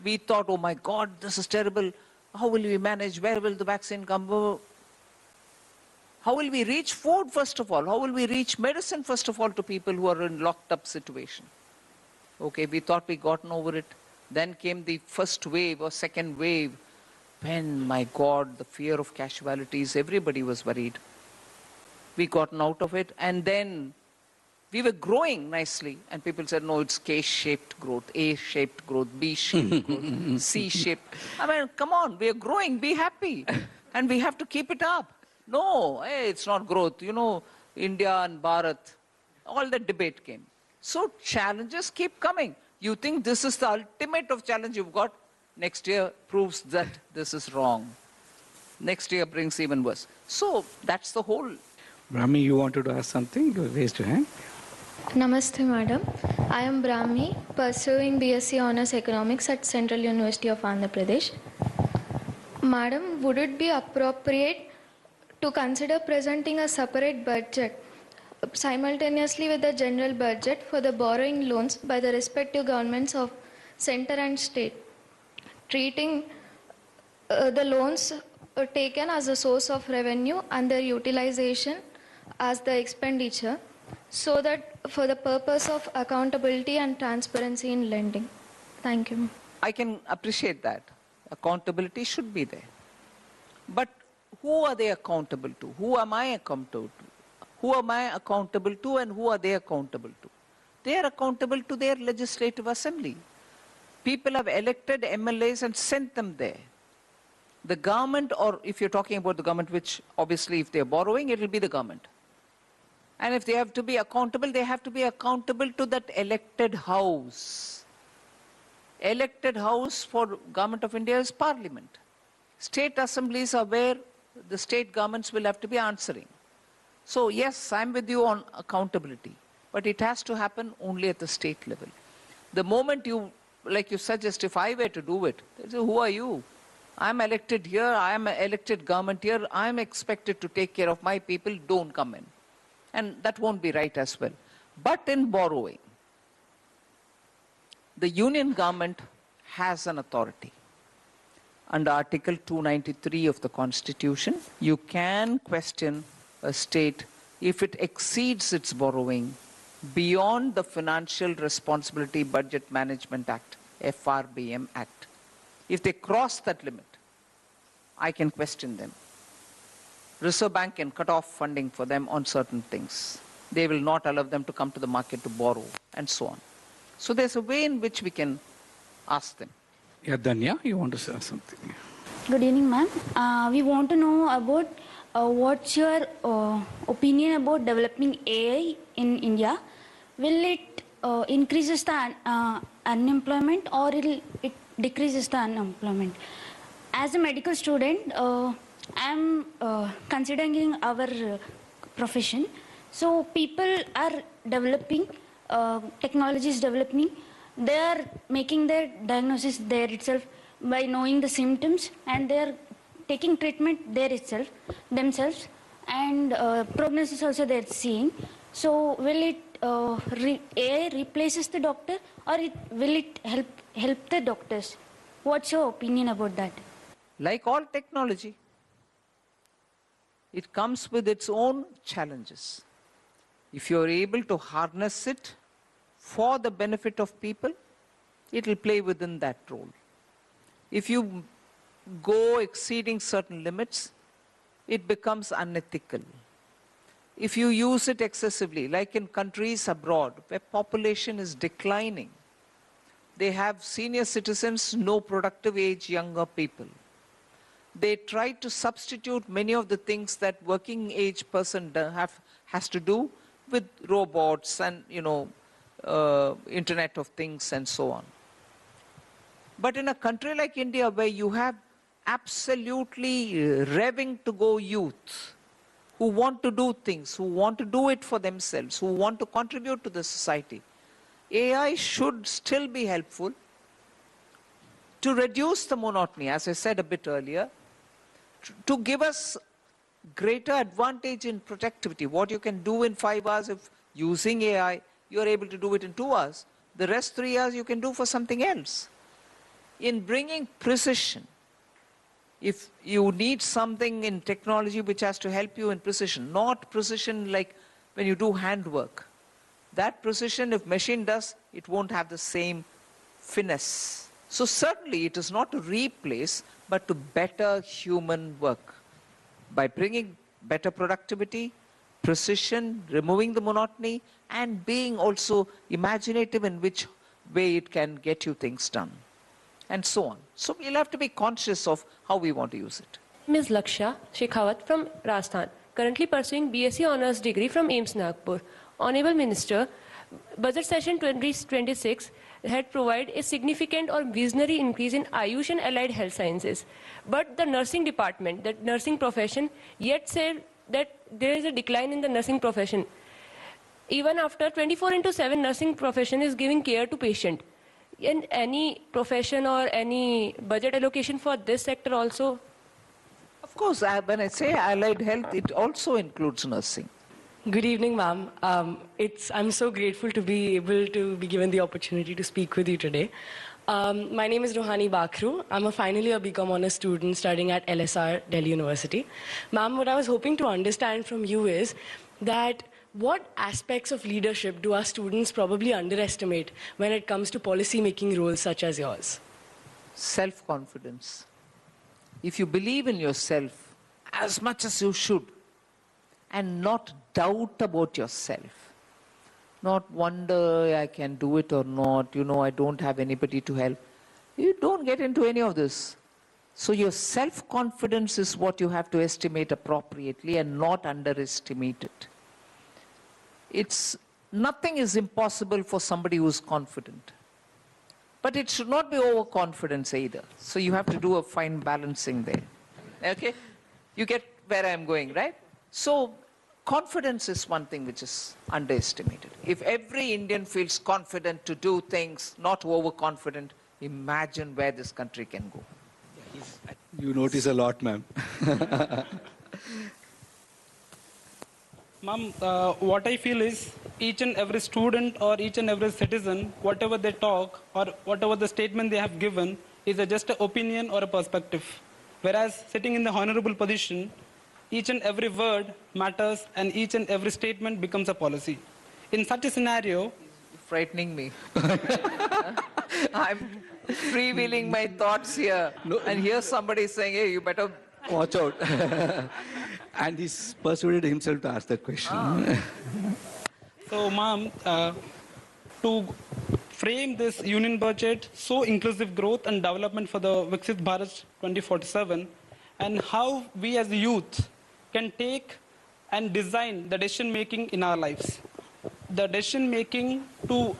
we thought, oh my God, this is terrible. How will we manage? Where will the vaccine come? How will we reach food, first of all? How will we reach medicine, first of all, to people who are in locked up situation? Okay, we thought we gotten over it. Then came the first wave or second wave. When, my God, the fear of casualties, everybody was worried. We gotten out of it. And then We were growing nicely, and people said, no, it's K-shaped growth, A-shaped growth, B-shaped growth, C-shaped. I mean, come on, we are growing, be happy. And we have to keep it up. No, hey, it's not growth. You know, India and Bharat, all the debate came. So challenges keep coming. You think this is the ultimate of challenge you've got? Next year proves that this is wrong. Next year brings even worse. So that's the whole. Brahmi, you wanted to ask something? You raised your hand. Namaste, madam. I am Brahmi, pursuing BSc Honours Economics at Central University of Andhra Pradesh. Madam, would it be appropriate to consider presenting a separate budget simultaneously with the general budget for the borrowing loans by the respective governments of centre and state, treating the loans taken as a source of revenue and their utilization as the expenditure, so that for the purpose of accountability and transparency in lending? Thank you. I can appreciate that. Accountability should be there. But who are they accountable to? Who am I accountable to? Who am I accountable to, and who are they accountable to? They are accountable to their legislative assembly. People have elected MLAs and sent them there. The government, or if you're talking about the government, which obviously if they're borrowing, it will be the government. And if they have to be accountable, they have to be accountable to that elected house. Elected house for Government of India is Parliament. State assemblies are where the state governments will have to be answering. So yes, I'm with you on accountability, but it has to happen only at the state level. The moment you, like you suggest, if I were to do it, they say, who are you? I'm elected here, I am an elected government here, I'm expected to take care of my people, don't come in. And that won't be right as well. But in borrowing, the union government has an authority. Under Article 293 of the Constitution, you can question a state if it exceeds its borrowing beyond the Financial Responsibility Budget Management Act, FRBM Act. If they cross that limit, I can question them. Reserve Bank can cut off funding for them on certain things. They will not allow them to come to the market to borrow, and so on. So there's a way in which we can ask them. Yeah, Danya, you want to say something? Good evening, ma'am. We want to know about what's your opinion about developing AI in India. Will it increases the unemployment, or it decreases the unemployment? As a medical student, I'm considering our profession. So people are developing, technology is developing. They are making their diagnosis there itself by knowing the symptoms, and they are taking treatment there itself, themselves, and prognosis also they are seeing. So will it AI replaces the doctor, or will it help the doctors? What's your opinion about that? Like all technology, it comes with its own challenges. If you're able to harness it for the benefit of people, it will play within that role. If you go exceeding certain limits, it becomes unethical. If you use it excessively, like in countries abroad where population is declining, they have senior citizens, no productive age, younger people. They try to substitute many of the things that working age person has to do with robots and, Internet of Things and so on. But in a country like India, where you have absolutely revving to go youth, who want to do things, who want to do it for themselves, who want to contribute to the society, AI should still be helpful to reduce the monotony, as I said a bit earlier, to give us greater advantage in productivity. What you can do in 5 hours, if using AI, you're able to do it in 2 hours. The rest 3 hours you can do for something else. In bringing precision, if you need something in technology which has to help you in precision, not precision like when you do handwork. That precision, if machine does, it won't have the same finesse. So certainly it is not to replace, but to better human work. By bringing better productivity, precision, removing the monotony, and being also imaginative in which way it can get you things done, and so on. So we'll have to be conscious of how we want to use it. Ms. Lakshya Shekhawat from Rajasthan, currently pursuing BSc Honours degree from AIMS Nagpur. Honourable Minister, Budget Session 2026 had provided a significant or visionary increase in Ayush and allied health sciences. But the nursing department, the nursing profession, yet said that there is a decline in the nursing profession. Even after 24/7 nursing profession is giving care to patient. In any profession or any budget allocation for this sector also? Of course, when I say allied health, it also includes nursing. Good evening, ma'am. I'm so grateful to be able to be given the opportunity to speak with you today. My name is Rohani Bakhru. I'm a final year BCom Honours student studying at LSR, Delhi University. Ma'am, what I was hoping to understand from you is that what aspects of leadership do our students probably underestimate when it comes to policy-making roles such as yours? Self-confidence. If you believe in yourself as much as you should, and not doubt about yourself, not wonder I can do it or not, I don't have anybody to help, you don't get into any of this. So your self-confidence is what you have to estimate appropriately and not underestimate it. Nothing is impossible for somebody who's confident. But it should not be overconfidence either. So you have to do a fine balancing there. Okay? You get where I'm going, right? So confidence is one thing which is underestimated. If every Indian feels confident to do things, not overconfident, imagine where this country can go. You notice a lot, ma'am. Ma'am, what I feel is each and every student or each and every citizen, whatever they talk or whatever the statement they have given is just an opinion or a perspective. Whereas sitting in the honorable position, each and every word matters and each and every statement becomes a policy. In such a scenario... You're frightening me. I'm freewheeling my thoughts here. And here's somebody saying, hey, you better watch out. And he's persuaded himself to ask that question. So, ma'am, to frame this union budget, so inclusive growth and development for the Viksit Bharat 2047, and how we as the youth can take and design the decision making in our lives. The decision making to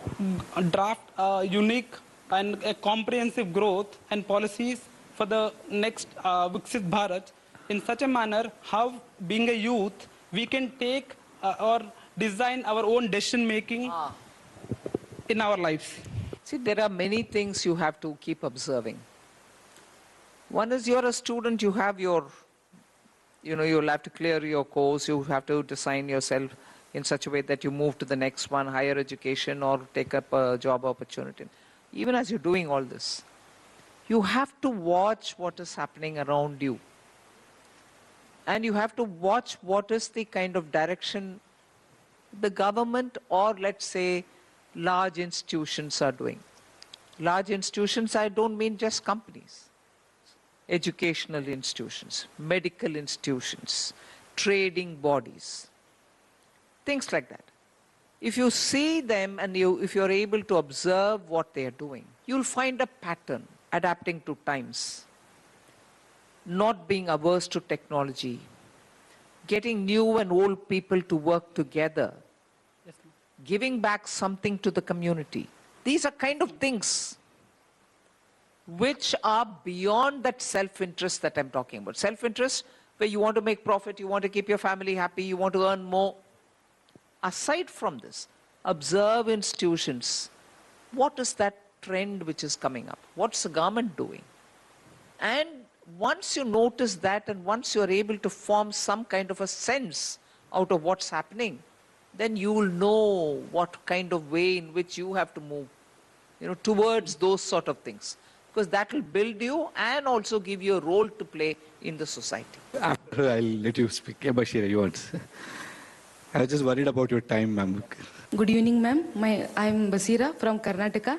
draft a unique and a comprehensive growth and policies for the next Viksit Bharat in such a manner how, being a youth, we can take or design our own decision making in our lives. See, there are many things you have to keep observing. One is you're a student, you have your, you'll have to clear your course, you have to design yourself in such a way that you move to the next one, higher education, or take up a job opportunity. Even as you're doing all this, you have to watch what is happening around you. And you have to watch what is the kind of direction the government or, let's say, large institutions are doing. Large institutions, I don't mean just companies. Educational institutions, medical institutions, trading bodies, things like that. If you see them and if you're able to observe what they are doing, you'll find a pattern adapting to times, not being averse to technology, getting new and old people to work together, giving back something to the community. These are kind of things which are beyond that self-interest that I'm talking about. Self-interest where you want to make profit, you want to keep your family happy, you want to earn more. Aside from this, observe institutions. What is that trend which is coming up? What's the government doing? And once you notice that and once you're able to form some kind of a sense out of what's happening, then you will know what kind of way in which you have to move, towards those sort of things. Because that will build you and also give you a role to play in the society. After I'll let you speak. Yeah, Bashir, you want? I was just worried about your time, ma'am. Good evening, ma'am. I'm Basira from Karnataka,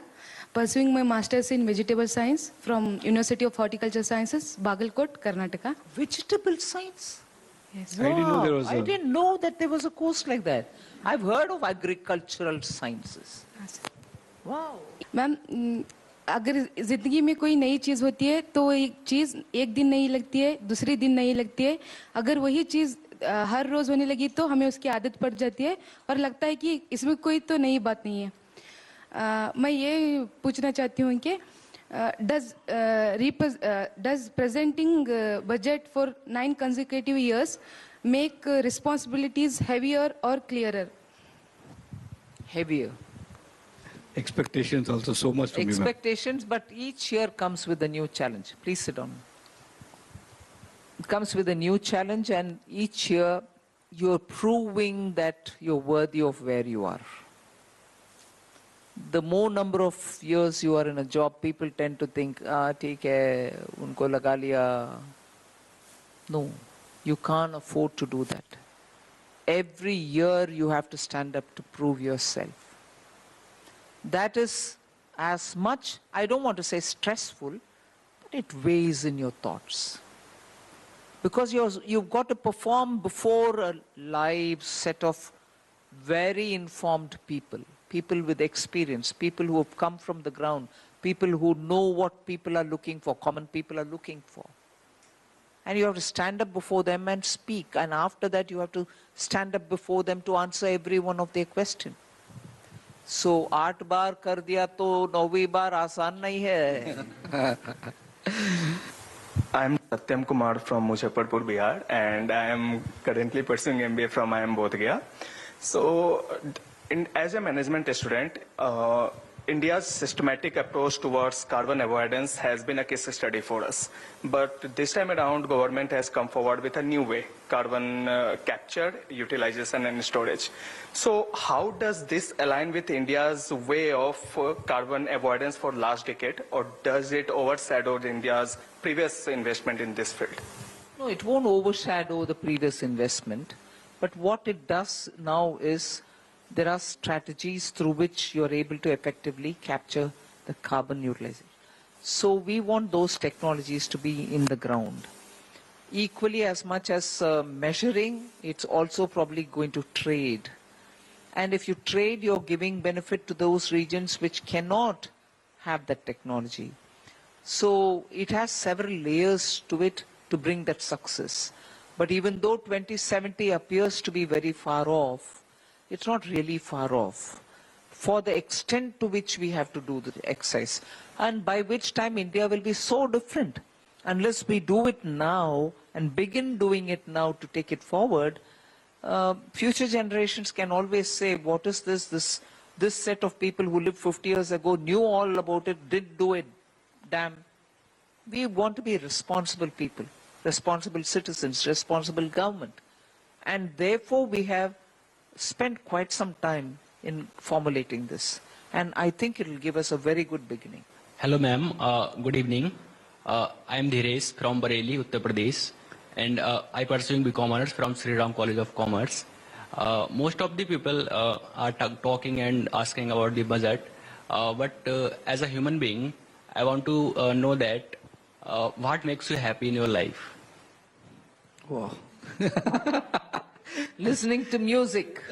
pursuing my master's in vegetable science from University of Horticulture Sciences, Bagalkot, Karnataka. Vegetable science? Yes. I didn't know there was I a... didn't know that there was a course like that. I've heard of agricultural sciences. Wow. Ma'am अगर जिंदगी में कोई नई चीज होती है तो एक चीज एक दिन नहीं लगती है, दूसरे दिन नहीं लगती है. अगर वही चीज हर रोज होने लगी तो हमें उसकी आदत पड़ जाती है और लगता है कि इसमें कोई तो नई बात नहीं है. मैं ये पूछना चाहती हूँ कि does presenting budget for 9 consecutive years make responsibilities heavier or clearer? Heavier. Expectations also so much from you, ma'am. Expectations, but each year comes with a new challenge. Please sit down. It comes with a new challenge, and each year you're proving that you're worthy of where you are. The more number of years you are in a job, people tend to think, theek hai, unko laga liya. No, you can't afford to do that. Every year you have to stand up to prove yourself. That is as much, I don't want to say stressful, but it weighs in your thoughts. Because you've got to perform before a live set of very informed people. People with experience, people who have come from the ground, people who know what people are looking for, common people are looking for. And you have to stand up before them and speak. And after that, you have to stand up before them to answer every one of their questions. So, 8 बार कर दिया तो 9वीं बार आसान नहीं है. I am Satyam Kumar from Muzaffarpur, Bihar, and I am currently pursuing MBA from IIM Bodh Gaya. So, as a management student, India's systematic approach towards carbon avoidance has been a case study for us. But this time around, government has come forward with a new way, carbon capture, utilization and storage. So how does this align with India's way of carbon avoidance for last decade, or does it overshadow India's previous investment in this field? No, it won't overshadow the previous investment. But what it does now is there are strategies through which you're able to effectively capture the carbon utilization. So we want those technologies to be in the ground. Equally as much as measuring, it's also probably going to trade. And if you trade, you're giving benefit to those regions which cannot have that technology. So it has several layers to it to bring that success. But even though 2070 appears to be very far off, it's not really far off for the extent to which we have to do the exercise, and by which time India will be so different. Unless we do it now and begin doing it now to take it forward, future generations can always say, what is this? This set of people who lived 50 years ago knew all about it, did do it. Damn. We want to be responsible people, responsible citizens, responsible government. And therefore we have spent quite some time in formulating this. And I think it will give us a very good beginning. Hello ma'am, good evening. I am Dhiresh from Bareilly, Uttar Pradesh, and I pursuing BCom Honors from Sri Ram College of Commerce. Most of the people are talking and asking about the budget, but as a human being, I want to know that what makes you happy in your life? Wow. Listening to music,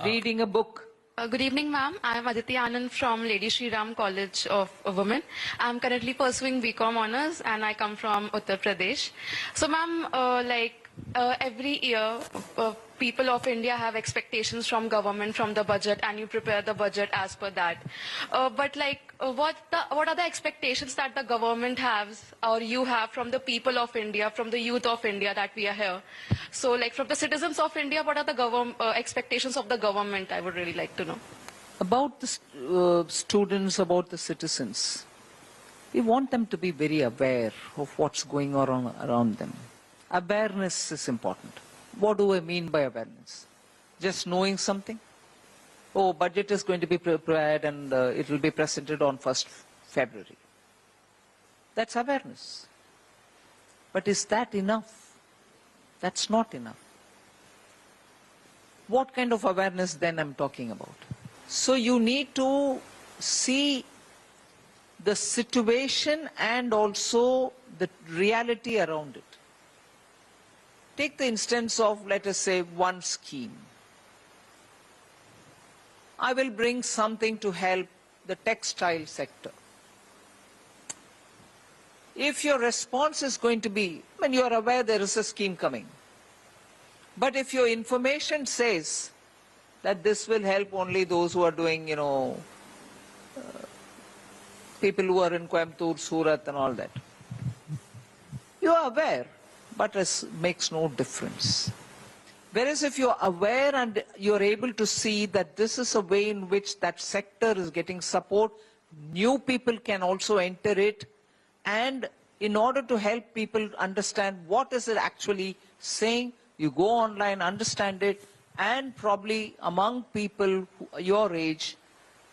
reading a book. Good evening, ma'am. I am Aditi Anand from Lady Shri Ram College of Women. I am currently pursuing BCom Honors and I come from Uttar Pradesh. So, ma'am, every year, people of India have expectations from government, from the budget, and you prepare the budget as per that. But what are the expectations that the government has or you have from the people of India, from the youth of India that we are here? So from the citizens of India, what are the expectations of the government? I would really like to know. About the students, about the citizens, we want them to be very aware of what's going on around them. Awareness is important. What do I mean by awareness? Just knowing something? Oh, budget is going to be prepared and it will be presented on 1st February. That's awareness. But is that enough? That's not enough. What kind of awareness then I'm talking about? So you need to see the situation and also the reality around it. take the instance of, let us say, one scheme. I will bring something to help the textile sector. If your response is going to be, when you are aware there is a scheme coming, but if your information says that this will help only those who are doing, people who are in Coimbatore, Surat and all that, you are aware, but it makes no difference. Whereas if you're aware and you're able to see that this is a way in which that sector is getting support, new people can also enter it, and in order to help people understand what is it actually saying, you go online, understand it, and probably among people your age,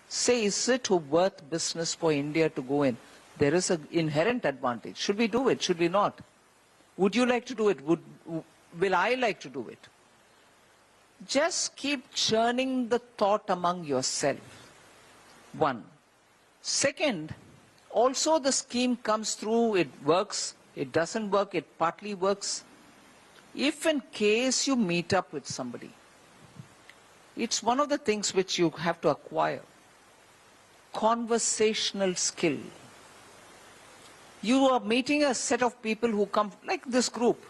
say, is it worth business for India to go in? There is an inherent advantage. Should we do it? Should we not? Would you like to do it? Will I like to do it? Just keep churning the thought among yourself. One. Second, also the scheme comes through, it works, it doesn't work, it partly works. If in case you meet up with somebody, it's one of the things which you have to acquire. Conversational skill. You are meeting a set of people who come, like this group.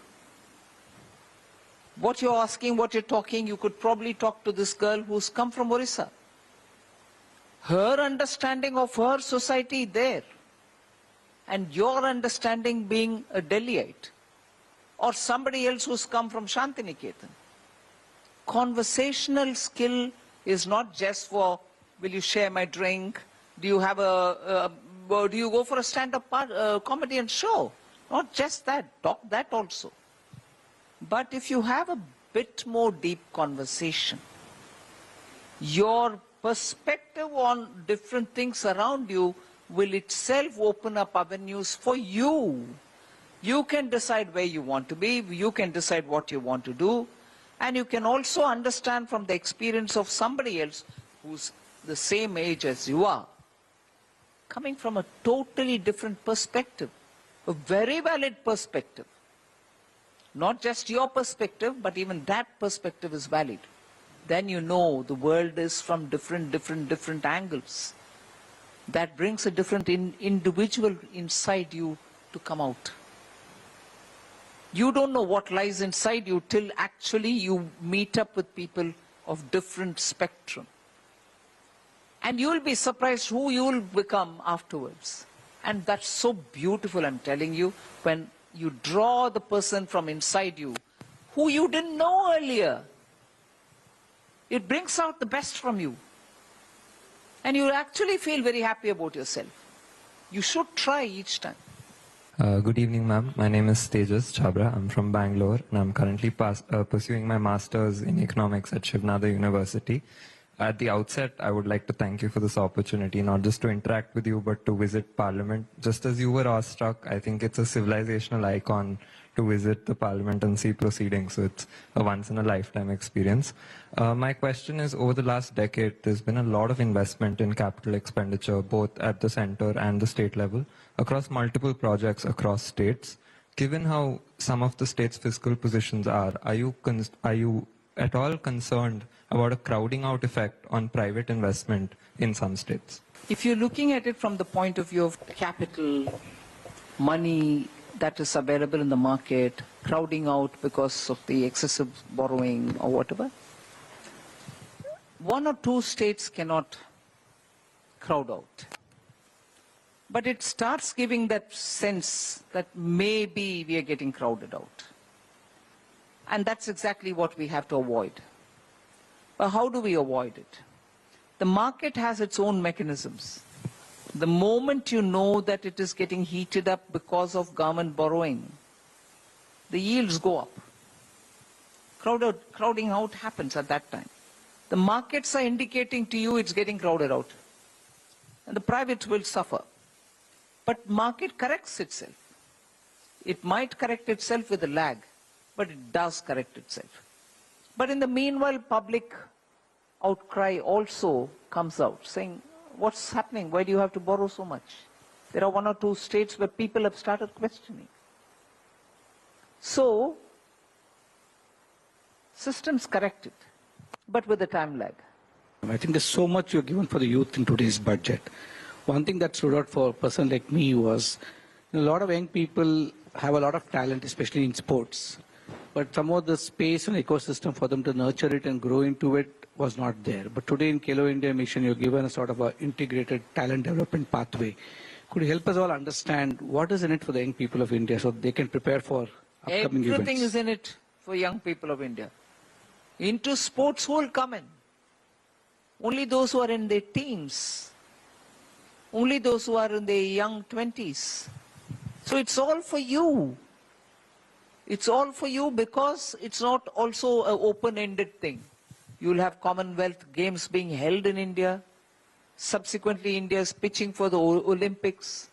What you're asking, what you're talking, you could probably talk to this girl who's come from Orissa. Her understanding of her society there, and your understanding being a Delhiite, or somebody else who's come from Shantiniketan. Conversational skill is not just for, will you share my drink? Do you have do you go for a stand-up comedy and show? Not just that, talk that also. But if you have a bit more deep conversation, your perspective on different things around you will itself open up avenues for you. You can decide where you want to be, you can decide what you want to do, and you can also understand from the experience of somebody else who's the same age as you are, coming from a totally different perspective, a very valid perspective. Not just your perspective, but even that perspective is valid. Then you know the world is from different angles. That brings a different individual inside you to come out. You don't know what lies inside you till actually you meet up with people of different spectrum. And you'll be surprised who you'll become afterwards. And that's so beautiful, I'm telling you, when you draw the person from inside you, who you didn't know earlier. It brings out the best from you. And you actually feel very happy about yourself. You should try each time. Good evening, ma'am. My name is Tejas Chabra. I'm from Bangalore, and I'm currently pursuing my master's in economics at Shivnada University. At the outset, I would like to thank you for this opportunity, not just to interact with you, but to visit Parliament. Just as you were awestruck, I think it's a civilizational icon to visit the Parliament and see proceedings. So it's a once-in-a-lifetime experience. My question is, over the last decade, there's been a lot of investment in capital expenditure, both at the center and the state level, across multiple projects across states. Given how some of the states' fiscal positions are you at all concerned about a crowding out effect on private investment in some states? If you're looking at it from the point of view of capital, money that is available in the market, crowding out because of the excessive borrowing or whatever, one or two states cannot crowd out. But it starts giving that sense that maybe we are getting crowded out. And that's exactly what we have to avoid. But how do we avoid it? The market has its own mechanisms. The moment you know that it is getting heated up because of government borrowing, the yields go up. Crowding out happens at that time. The markets are indicating to you it's getting crowded out. And the private will suffer. But market corrects itself. It might correct itself with a lag, but it does correct itself. But in the meanwhile, public outcry also comes out saying, what's happening? Why do you have to borrow so much? There are one or two states where people have started questioning. So, systems correct it, but with a time lag. I think there's so much you're given for the youth in today's budget. One thing that stood out for a person like me was a lot of young people have a lot of talent, especially in sports. But some of the space and ecosystem for them to nurture it and grow into it was not there. But today in Khelo India Mission, you're given a sort of an integrated talent development pathway. Could you help us all understand what is in it for the young people of India so they can prepare for upcoming events? Everything is in it for young people of India. Into sports, who will come in? Only those who are in their teens. Only those who are in their young 20s. So it's all for you. It's all for you because it's not also an open-ended thing. You will have Commonwealth Games being held in India. Subsequently, India is pitching for the Olympics.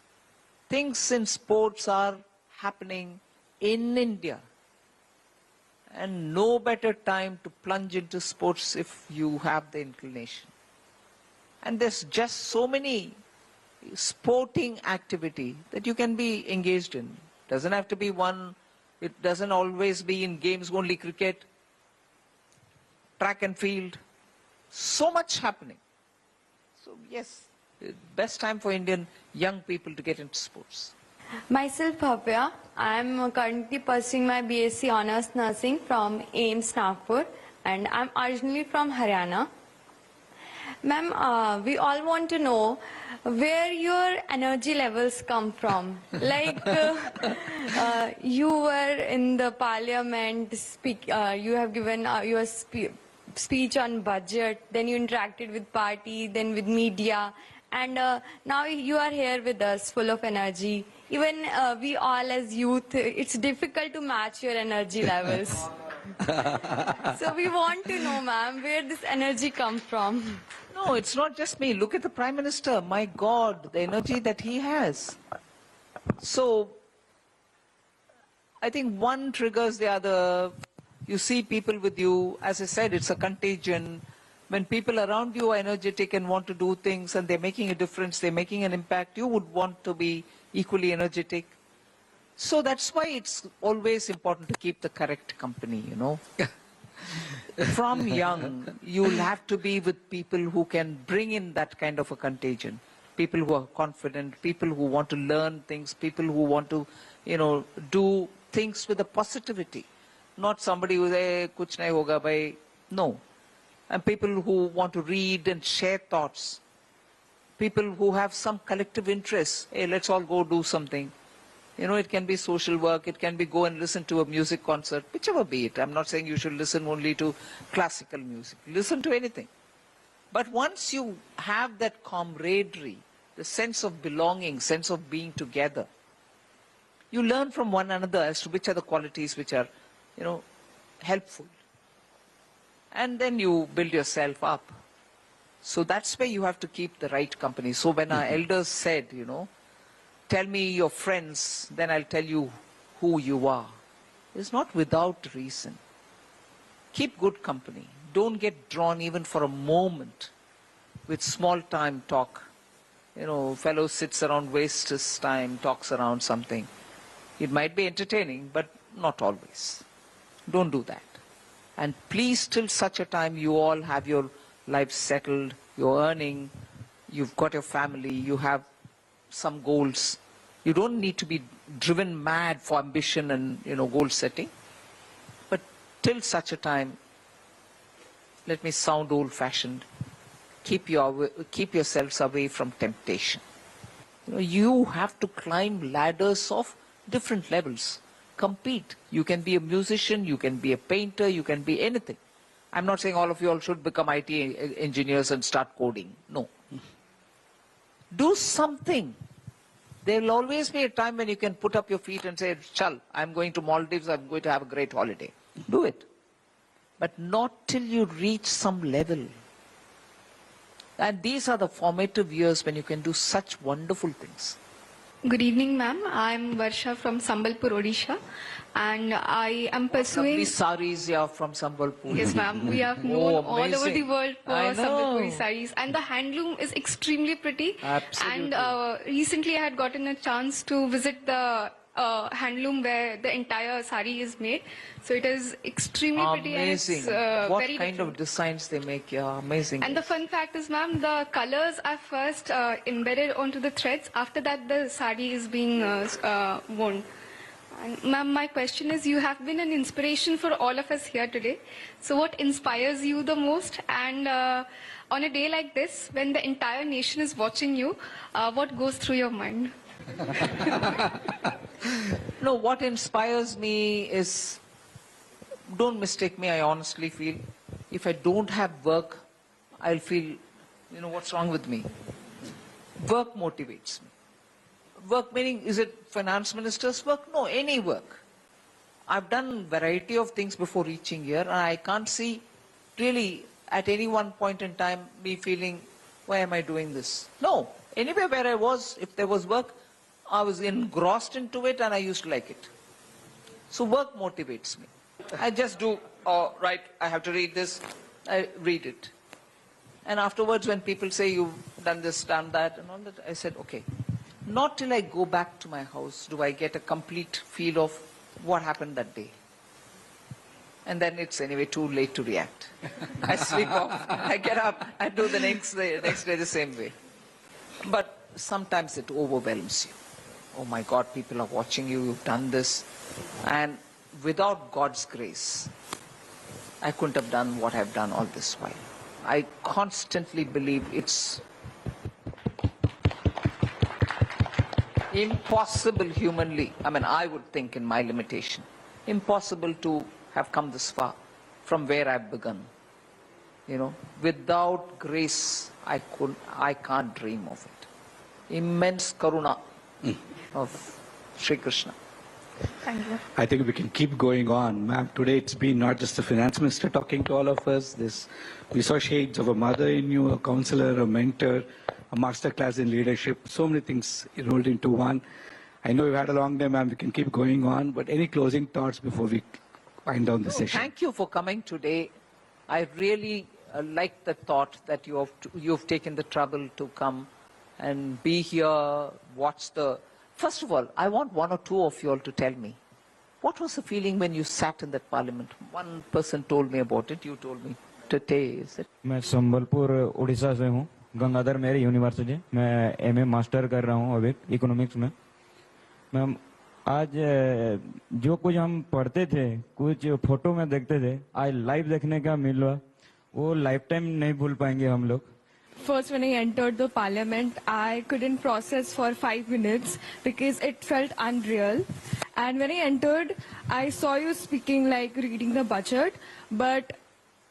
Things in sports are happening in India. And no better time to plunge into sports if you have the inclination. And there's just so many sporting activity that you can be engaged in. Doesn't have to be one, it doesn't always be in games, only cricket, track and field, so much happening. So yes, best time for Indian young people to get into sports. Myself, Bhavya. I am currently pursuing my BSc Honours Nursing from AIMS Nagpur, and I am originally from Haryana. Ma'am, we all want to know where your energy levels come from. Like, you were in the parliament, you have given your speech on budget, then you interacted with party, then with media, and now you are here with us, full of energy. Even we all as youth, it's difficult to match your energy levels. So we want to know, ma'am, where this energy comes from. No, it's not just me. Look at the Prime Minister. My God, the energy that he has. So, I think one triggers the other. You see people with you. As I said, it's a contagion. When people around you are energetic and want to do things and they're making a difference, they're making an impact, you would want to be equally energetic. So that's why it's always important to keep the correct company, you know. From young, you'll have to be with people who can bring in that kind of a contagion. People who are confident, people who want to learn things, people who want to, you know, do things with a positivity. Not somebody who's, kuch nahi hoga bhai. No. And people who want to read and share thoughts. People who have some collective interests. Hey, let's all go do something. You know, it can be social work, it can be go and listen to a music concert, whichever be it. I'm not saying you should listen only to classical music. Listen to anything. But once you have that camaraderie, the sense of belonging, sense of being together, you learn from one another as to which are the qualities which are, you know, helpful. And then you build yourself up. So that's where you have to keep the right company. So when our elders said, you know, tell me your friends, then I'll tell you who you are. It's not without reason. Keep good company. Don't get drawn even for a moment with small time talk. You know, fellow sits around, wastes his time, talks around something. It might be entertaining, but not always. Don't do that. And please, till such a time you all have your life settled, you're earning, you've got your family, you have some goals. You don't need to be driven mad for ambition and, you know, goal setting. But till such a time, let me sound old-fashioned, keep yourselves away from temptation. You know, you have to climb ladders of different levels. Compete. You can be a musician, you can be a painter, you can be anything. I'm not saying all of you all should become IT engineers and start coding. No. Do something. There will always be a time when you can put up your feet and say, Chal, I'm going to Maldives, I'm going to have a great holiday. Do it. But not till you reach some level. And these are the formative years when you can do such wonderful things. Good evening, ma'am. I'm Varsha from Sambalpur, Odisha, and I am pursuing... Lovely saris are from Sambalpur. Yes, ma'am. We have known all over the world for I know. Sambalpuri saris, and the handloom is extremely pretty. Absolutely. And recently I had gotten a chance to visit the handloom where the entire sari is made. So it is extremely pretty and it's Amazing. What very kind different. of designs they make? Yeah, amazing. And the fun fact is, ma'am, the colors are first embedded onto the threads. After that, the sari is being worn. And ma'am, my question is, you have been an inspiration for all of us here today. So what inspires you the most? And on a day like this, when the entire nation is watching you, what goes through your mind? No, what inspires me is, don't mistake me, I honestly feel, if I don't have work, I'll feel, what's wrong with me? Work motivates me. Work meaning, is it finance minister's work? No, any work. I've done variety of things before reaching here, and I can't see really at any one point in time me feeling, why am I doing this? No, anywhere where I was, if there was work, I was engrossed into it and I used to like it. So work motivates me. I just do, right, I have to read this, I read it. And afterwards when people say you've done this, done that, and all that, I said, okay. Not till I go back to my house do I get a complete feel of what happened that day. And then it's anyway too late to react. I sleep off, I get up, I do the next day the same way. But sometimes it overwhelms you. Oh my God, people are watching you, you've done this. And without God's grace, I couldn't have done what I've done all this while. I constantly believe it's impossible humanly, I would think in my limitation, impossible to have come this far from where I've begun. Without grace, I can't dream of it. Immense karuna of Sri Krishna. Thank you. I think we can keep going on. Ma'am, today it's been not just the finance minister talking to all of us. We saw shades of a mother in you, a counselor, a mentor, a master class in leadership, so many things rolled into one. I know we've had a long day, ma'am. We can keep going on, but any closing thoughts before we wind down the session? Thank you for coming today. I really like the thought that you've taken the trouble to come and be here, watch the... First of all, I want one or two of you all to tell me, what was the feeling when you sat in that parliament? One person told me about it, you told me. Today, is it? मैं संबलपुर उड़ीसा से हूँ, गंगाधर मेरी university, मैं MA master कर रहा हूँ अभी economics में। मैम आज जो कुछ हम पढ़ते थे, कुछ फोटो में देखते थे, आज लाइव देखने का मिला, वो लाइफ टाइम नहीं भूल पाएंगे हम लोग। First, when I entered the parliament, I couldn't process for 5 minutes because it felt unreal. And when I entered, I saw you speaking, like reading the budget. But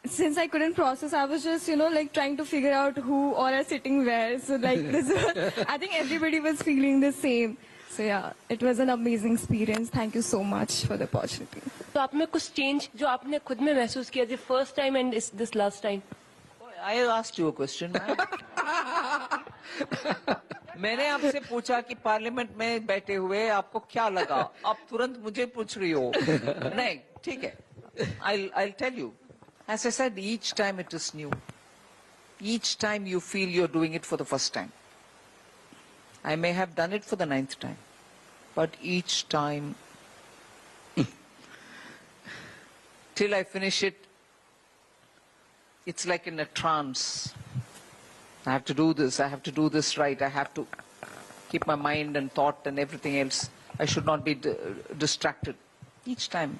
since I couldn't process, I was just, trying to figure out who all are sitting where. So I think everybody was feeling the same. So yeah, it was an amazing experience. Thank you so much for the opportunity. तो आप में कुछ change जो आपने खुद में महसूस किया, the first time and this last time? I asked you a question. मैंने आपसे पूछा कि पार्लियामेंट में बैठे हुए आपको क्या लगा? आप तुरंत मुझे पूछ रही हो? नहीं, ठीक है. I'll tell you. As I said, each time it is new. Each time you feel you're doing it for the first time. I may have done it for the 9th time, but each time, till I finish it, it's like in a trance. I have to do this, I have to do this right, I have to keep my mind and thought and everything else. I should not be distracted. Each time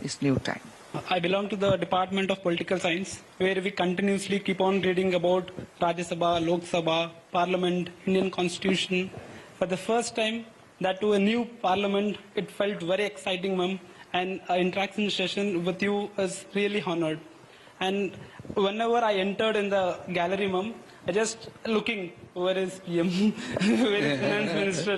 is new time. I belong to the Department of Political Science, where we continuously keep on reading about Rajya Sabha, Lok Sabha, Parliament, Indian Constitution. For the first time, that to a new Parliament, it felt very exciting, ma'am, and our interaction session with you is really honored. And whenever I entered in the gallery, ma'am, I just looking, where is PM, where is Finance Minister,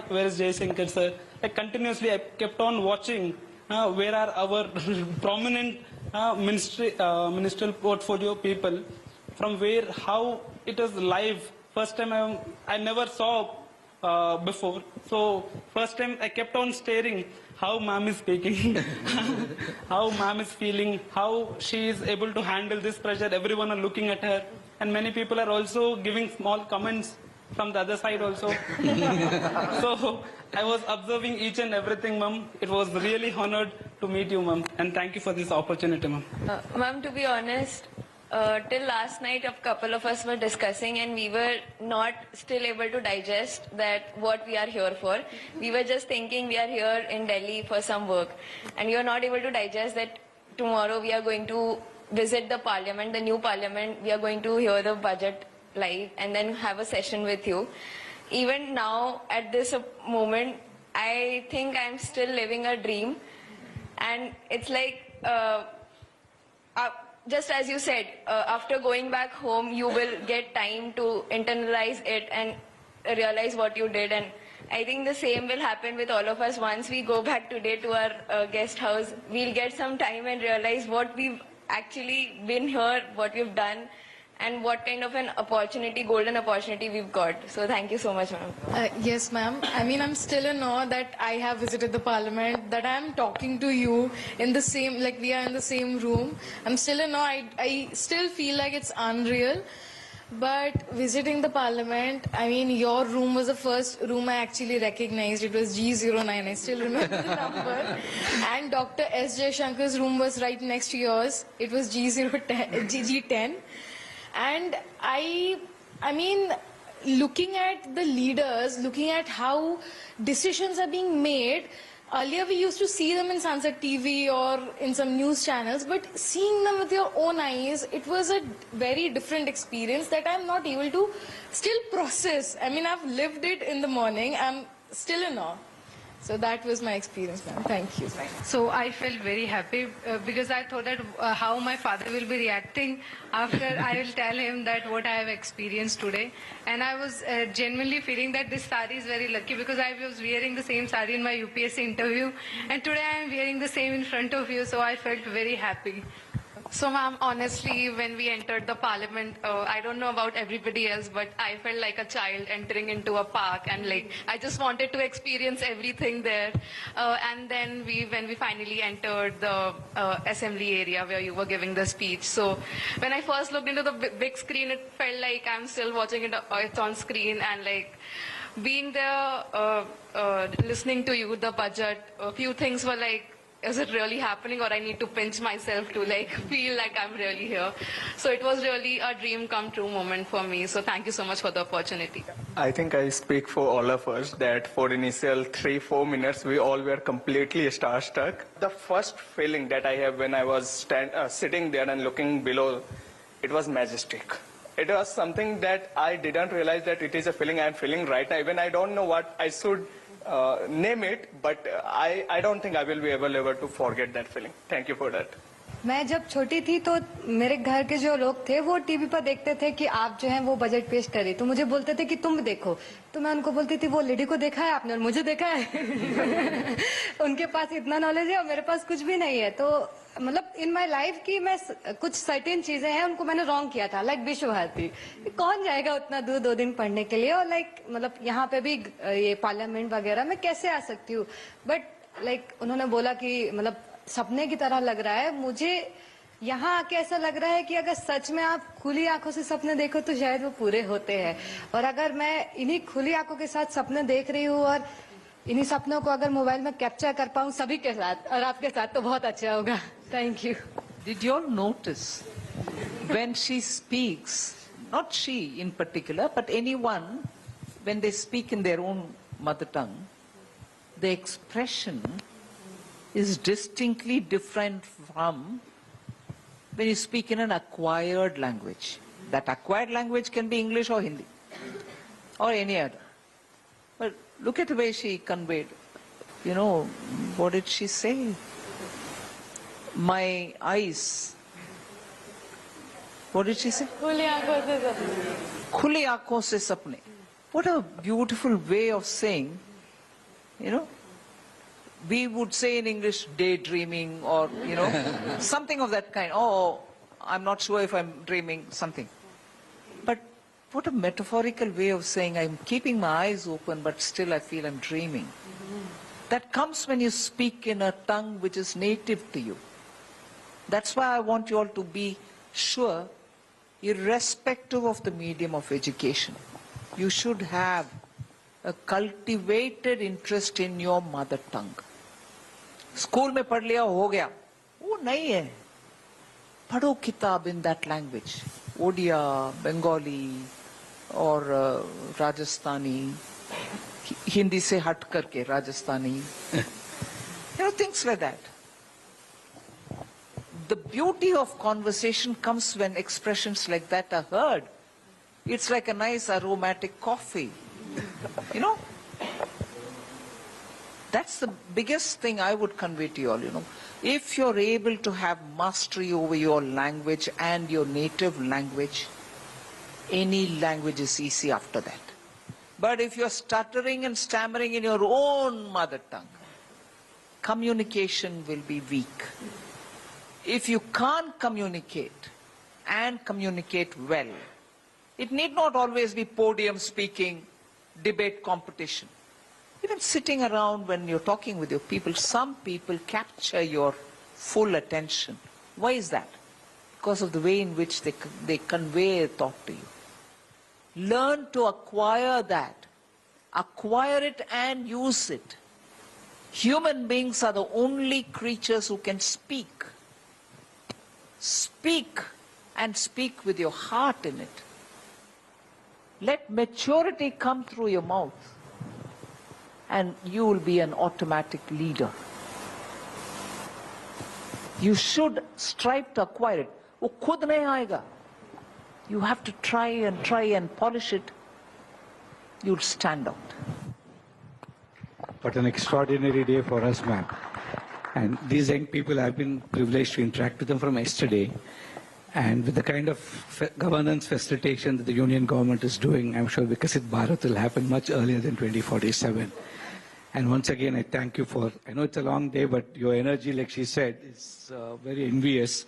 where is Jay Shankar sir. Like continuously, I kept on watching where are our prominent ministerial portfolio people, from where, how it is live. First time I never saw before. So first time I kept on staring how ma'am is speaking, how ma'am is feeling, how she is able to handle this pressure. Everyone are looking at her, and many people are also giving small comments from the other side also. So I was observing each and everything, ma'am. It was really honored to meet you, ma'am. And thank you for this opportunity, ma'am. Ma'am, to be honest, till last night a couple of us were discussing and we were not still able to digest that what we are here for. We were just thinking we are here in Delhi for some work, and we are not able to digest that tomorrow we are going to visit the parliament, the new parliament. We are going to hear the budget live and then have a session with you. Even now at this moment, I think I'm still living a dream, and it's like just as you said, after going back home, you will get time to internalize it and realize what you did. And I think the same will happen with all of us. Once we go back today to our guest house, we'll get some time and realize what we've actually been here, what we've done, and what kind of an opportunity, golden opportunity we've got. So thank you so much, ma'am. Yes, ma'am. I mean, I'm still in awe that I have visited the parliament, that I'm talking to you in the same, like we are in the same room. I'm still in awe. I still feel like it's unreal. But visiting the parliament, I mean, your room was the first room I actually recognized. It was G09. I still remember the number. And Dr. S. Jaishankar's room was right next to yours. It was G10. And I mean, looking at the leaders, looking at how decisions are being made, earlier we used to see them in Sunset TV or in some news channels, but seeing them with your own eyes, it was a very different experience that I'm not able to still process. I mean, I've lived it in the morning, I'm still in awe. So that was my experience, ma'am. Thank you. So I felt very happy because I thought that how my father will be reacting after I will tell him that what I have experienced today. And I was genuinely feeling that this sari is very lucky because I was wearing the same sari in my UPSC interview. And today I am wearing the same in front of you. So I felt very happy. So ma'am, honestly, when we entered the parliament, I don't know about everybody else, but I felt like a child entering into a park, and like I just wanted to experience everything there. And then when we finally entered the assembly area where you were giving the speech. So when I first looked into the big screen, it felt like I'm still watching it. It's on screen, and like being there, listening to you, the budget, a few things were like, is it really happening, or I need to pinch myself to like feel like I'm really here. So it was really a dream come true moment for me. So thank you so much for the opportunity. I think I speak for all of us that for initial 3-4 minutes, we all were completely starstruck. The first feeling that I have when I was sitting there and looking below, it was majestic. It was something that I didn't realize that it is a feeling I'm feeling right now. Even I don't know what I should name it, but I don't think I will be able ever to forget that feeling. Thank you for that. मैं जब छोटी थी तो मेरे घर के जो लोग थे वो टीवी पर देखते थे कि आप जो हैं वो बजट पेश करें, तो मुझे बोलते थे कि तुम देखो, तो मैं उनको बोलती थी वो लेडी को देखा है आपने और मुझे देखा है। उनके पास इतना नॉलेज है और मेरे पास कुछ भी नहीं है। तो मतलब इन माय लाइफ की मैं कुछ सर्टेन चीजें हैं उनको मैंने रॉन्ग किया था, लाइक विश्व भारती, कौन जाएगा उतना दूर 2 दिन पढ़ने के लिए, और लाइक मतलब यहाँ पे भी ये पार्लियामेंट वगैरह मैं कैसे आ सकती हूँ। बट लाइक उन्होंने बोला कि मतलब सपने की तरह लग रहा है, मुझे यहाँ आके ऐसा लग रहा है कि अगर सच में आप खुली आंखों से सपने देखो तो शायद वो पूरे होते हैं। और अगर मैं इन्हीं खुली आंखों के साथ सपने देख रही हूँ और इन्हीं सपनों को अगर मोबाइल में कैप्चर कर पाऊँ सभी के साथ और आपके साथ, तो बहुत अच्छा होगा। Thank you. Did you all notice when she speaks, not she in particular, but anyone, when they speak in their own mother tongue, the expression is distinctly different from when you speak in an acquired language. That acquired language can be English or Hindi or any other. But look at the way she conveyed. You know, what did she say? My eyes. What did she say? Khuli aankhon se sapne. What a beautiful way of saying, you know. We would say in English daydreaming or, you know, something of that kind. Oh, I'm not sure if I'm dreaming, something. But what a metaphorical way of saying I'm keeping my eyes open but still I feel I'm dreaming. That comes when you speak in a tongue which is native to you. That's why I want you all to be sure, irrespective of the medium of education, you should have a cultivated interest in your mother tongue. School में पढ़ लिया हो गया, वो नहीं है. पढ़ो किताब in that language, Odia, Bengali और राजस्थानी, हिंदी से हट करके Rajasthani, you know, things like that. The beauty of conversation comes when expressions like that are heard. It's like a nice aromatic coffee, you know. That's the biggest thing I would convey to you all, you know. If you're able to have mastery over your language and your native language, any language is easy after that. But if you're stuttering and stammering in your own mother tongue, communication will be weak. If you can't communicate and communicate well, it need not always be podium speaking, debate competition. Even sitting around when you're talking with your people, some people capture your full attention. Why is that? Because of the way in which they convey a thought to you. Learn to acquire that. Acquire it and use it. Human beings are the only creatures who can speak. Speak, and speak with your heart in it. Let maturity come through your mouth, and you will be an automatic leader. You should strive to acquire it. वो खुद नहीं आएगा. You have to try and polish it. You'll stand out. What an extraordinary day for us, ma'am. And these young people, I've been privileged to interact with them from yesterday. And with the kind of governance facilitation that the union government is doing, I'm sure Vikasit Bharat will happen much earlier than 2047. And once again, I thank you for, I know it's a long day, but your energy, like she said, is very envious.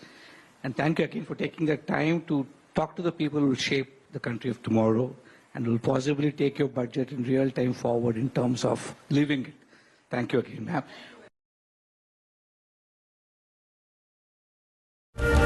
And thank you again for taking the time to talk to the people who will shape the country of tomorrow and will possibly take your budget in real time forward in terms of living it. Thank you again, ma'am.